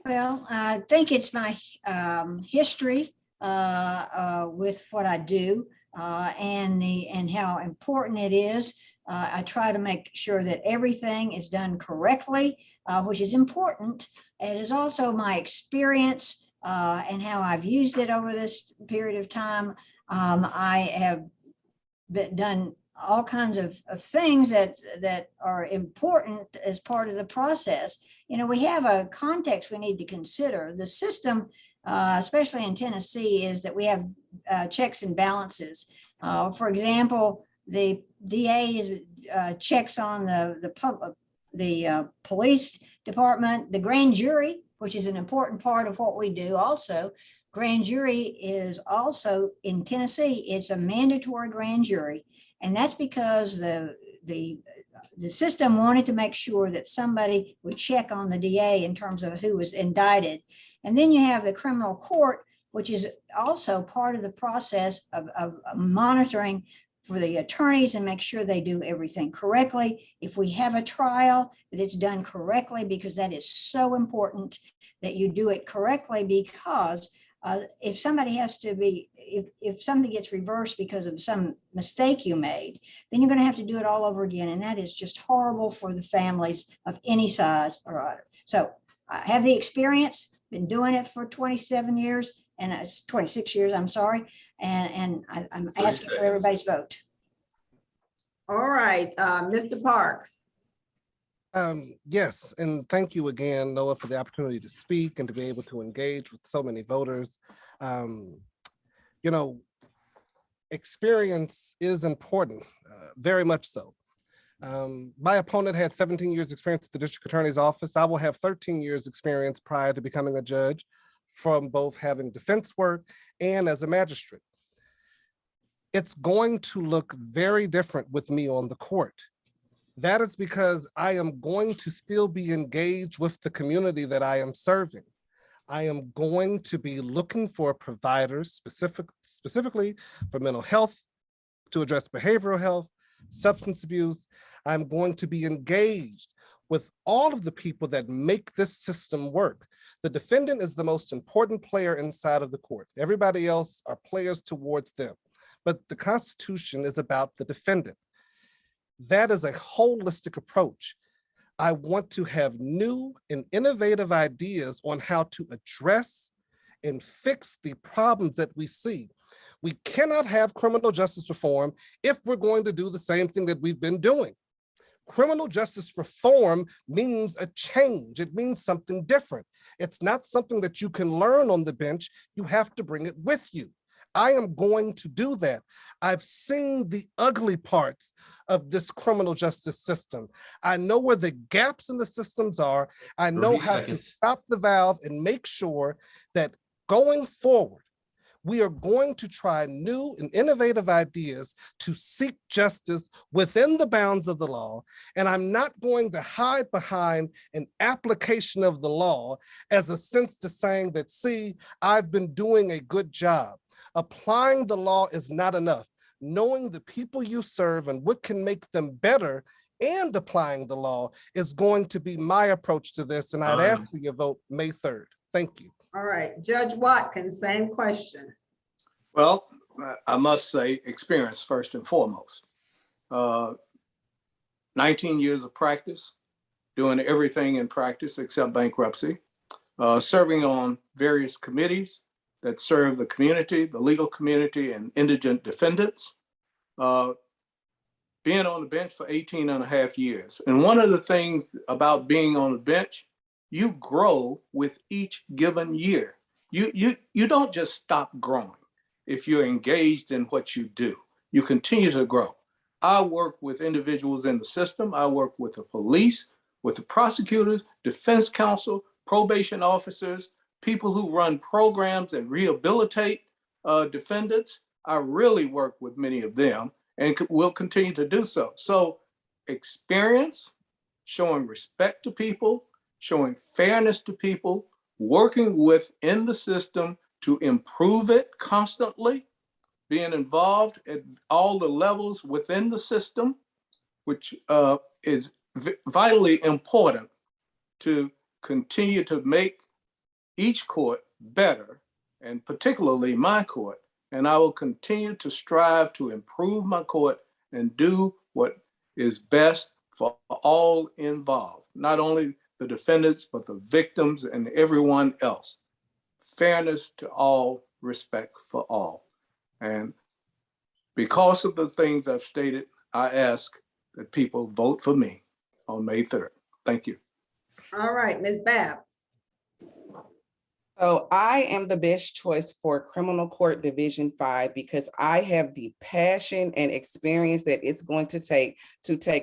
Well, I think it's my history with what I do and how important it is. I try to make sure that everything is done correctly, which is important. It is also my experience and how I've used it over this period of time. I have done all kinds of things that are important as part of the process. You know, we have a context we need to consider. The system, especially in Tennessee, is that we have checks and balances. For example, the DA checks on the police department, the grand jury, which is an important part of what we do also. Grand jury is also in Tennessee, it's a mandatory grand jury. And that's because the system wanted to make sure that somebody would check on the DA in terms of who was indicted. And then you have the criminal court, which is also part of the process of monitoring for the attorneys and make sure they do everything correctly. If we have a trial, that it's done correctly, because that is so important that you do it correctly, because if somebody has to be, if something gets reversed because of some mistake you made, then you're going to have to do it all over again. And that is just horrible for the families of any size or other. So I have the experience, been doing it for 27 years, and it's 26 years, I'm sorry. And I'm asking for everybody's vote. All right, Mr. Parks. Yes, and thank you again, Noah, for the opportunity to speak and to be able to engage with so many voters. You know, experience is important, very much so. My opponent had 17 years experience at the district attorney's office. I will have 13 years experience prior to becoming a judge, from both having defense work and as a magistrate. It's going to look very different with me on the court. That is because I am going to still be engaged with the community that I am serving. I am going to be looking for providers specifically for mental health, to address behavioral health, substance abuse. I'm going to be engaged with all of the people that make this system work. The defendant is the most important player inside of the court. Everybody else are players towards them. But the Constitution is about the defendant. That is a holistic approach. I want to have new and innovative ideas on how to address and fix the problems that we see. We cannot have criminal justice reform if we're going to do the same thing that we've been doing. Criminal justice reform means a change. It means something different. It's not something that you can learn on the bench. You have to bring it with you. I am going to do that. I've seen the ugly parts of this criminal justice system. I know where the gaps in the systems are. I know 30 how to seconds. stop the valve and make sure that going forward, we are going to try new and innovative ideas to seek justice within the bounds of the law. And I'm not going to hide behind an application of the law as a sense to saying that, see, I've been doing a good job. Applying the law is not enough. Knowing the people you serve and what can make them better and applying the law is going to be my approach to this. And I'd ask for your vote May 3rd. Thank you. All right, Judge Watkins, same question. Well, I must say experience first and foremost. 19 years of practice, doing everything in practice except bankruptcy, serving on various committees that serve the community, the legal community, and indigent defendants, being on the bench for 18 and a half years. And one of the things about being on the bench, you grow with each given year. You don't just stop growing. If you're engaged in what you do, you continue to grow. I work with individuals in the system. I work with the police, with the prosecutors, defense counsel, probation officers, people who run programs and rehabilitate defendants. I really work with many of them and will continue to do so. So experience, showing respect to people, showing fairness to people, working within the system to improve it constantly, being involved at all the levels within the system, which is vitally important to continue to make each court better, and particularly my court. And I will continue to strive to improve my court and do what is best for all involved, not only the defendants, but the victims and everyone else. Fairness to all, respect for all. And because of the things I've stated, I ask that people vote for me on May 3rd. Thank you. All right, Ms. Babb. So I am the best choice for Criminal Court Division 5 because I have the passion and experience that it's going to take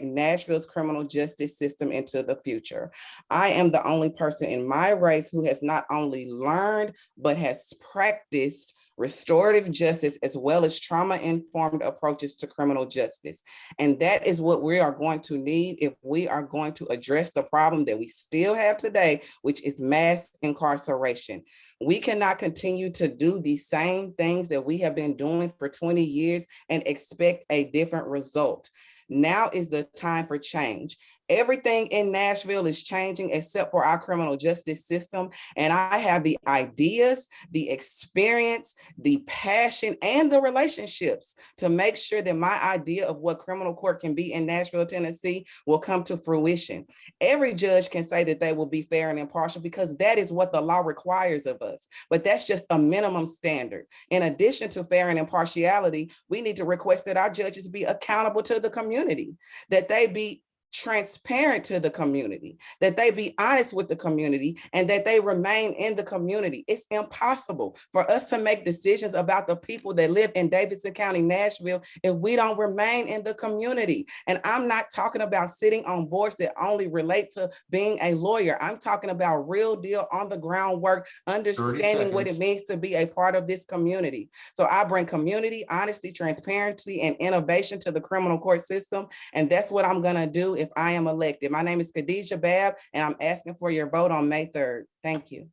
Nashville's criminal justice system into the future. I am the only person in my race who has not only learned, but has practiced restorative justice as well as trauma-informed approaches to criminal justice. And that is what we are going to need if we are going to address the problem that we still have today, which is mass incarceration. We cannot continue to do the same things that we have been doing for 20 years and expect a different result. Now is the time for change. Everything in Nashville is changing except for our criminal justice system. And I have the ideas, the experience, the passion, and the relationships to make sure that my idea of what criminal court can be in Nashville, Tennessee will come to fruition. Every judge can say that they will be fair and impartial because that is what the law requires of us. But that's just a minimum standard. In addition to fair and impartiality, we need to request that our judges be accountable to the community, that they be transparent to the community, that they be honest with the community, and that they remain in the community. It's impossible for us to make decisions about the people that live in Davidson County, Nashville, if we don't remain in the community. And I'm not talking about sitting on boards that only relate to being a lawyer. I'm talking about real deal on the ground work, understanding what it means to be a part of this community. So I bring community, honesty, transparency, and innovation to the criminal court system. And that's what I'm gonna do if I am elected. My name is Khadijah Babb, and I'm asking for your vote on May 3rd. Thank you.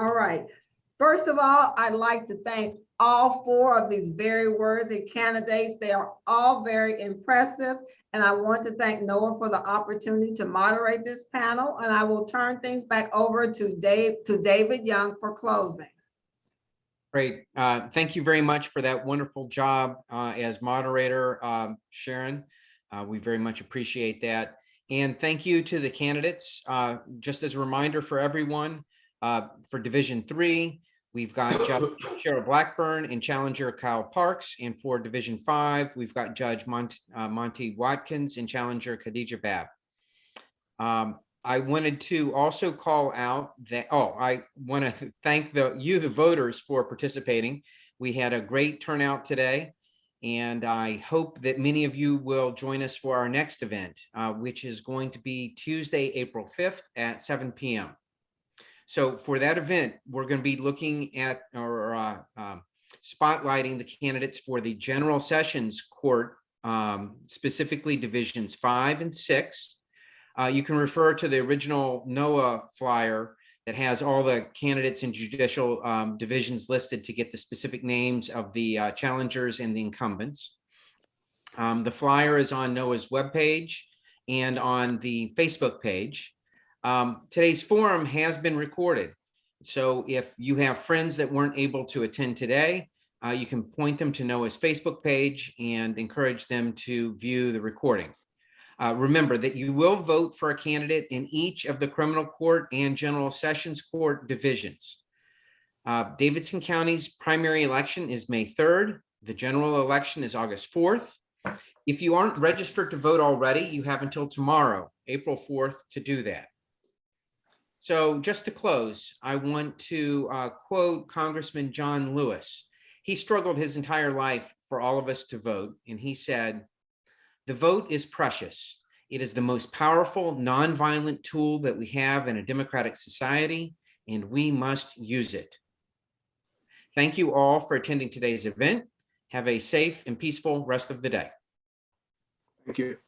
All right. First of all, I'd like to thank all four of these very worthy candidates. They are all very impressive. And I want to thank Noah for the opportunity to moderate this panel. And I will turn things back over to David Young for closing. Great. Thank you very much for that wonderful job as moderator, Sharon. We very much appreciate that. And thank you to the candidates. Just as a reminder for everyone, for Division 3, we've got Judge Cheryl Blackburn and challenger Kyle Parks. And for Division 5, we've got Judge Monty Watkins and challenger Khadija Babb. I wanted to also call out that, I want to thank the voters for participating. We had a great turnout today, and I hope that many of you will join us for our next event, which is going to be Tuesday, April 5th at 7 p.m. So for that event, we're going to be looking at or spotlighting the candidates for the General Sessions Court, specifically Divisions 5 and 6. You can refer to the original NOAA flyer that has all the candidates in judicial divisions listed to get the specific names of the challengers and the incumbents. The flyer is on NOAA's webpage and on the Facebook page. Today's forum has been recorded. So if you have friends that weren't able to attend today, you can point them to NOAA's Facebook page and encourage them to view the recording. Remember that you will vote for a candidate in each of the criminal court and general sessions court divisions. Davidson County's primary election is May 3rd. The general election is August 4th. If you aren't registered to vote already, you have until tomorrow, April 4th, to do that. So just to close, I want to quote Congressman John Lewis. He struggled his entire life for all of us to vote, and he said, "The vote is precious. It is the most powerful nonviolent tool that we have in a democratic society, and we must use it." Thank you all for attending today's event. Have a safe and peaceful rest of the day. Thank you.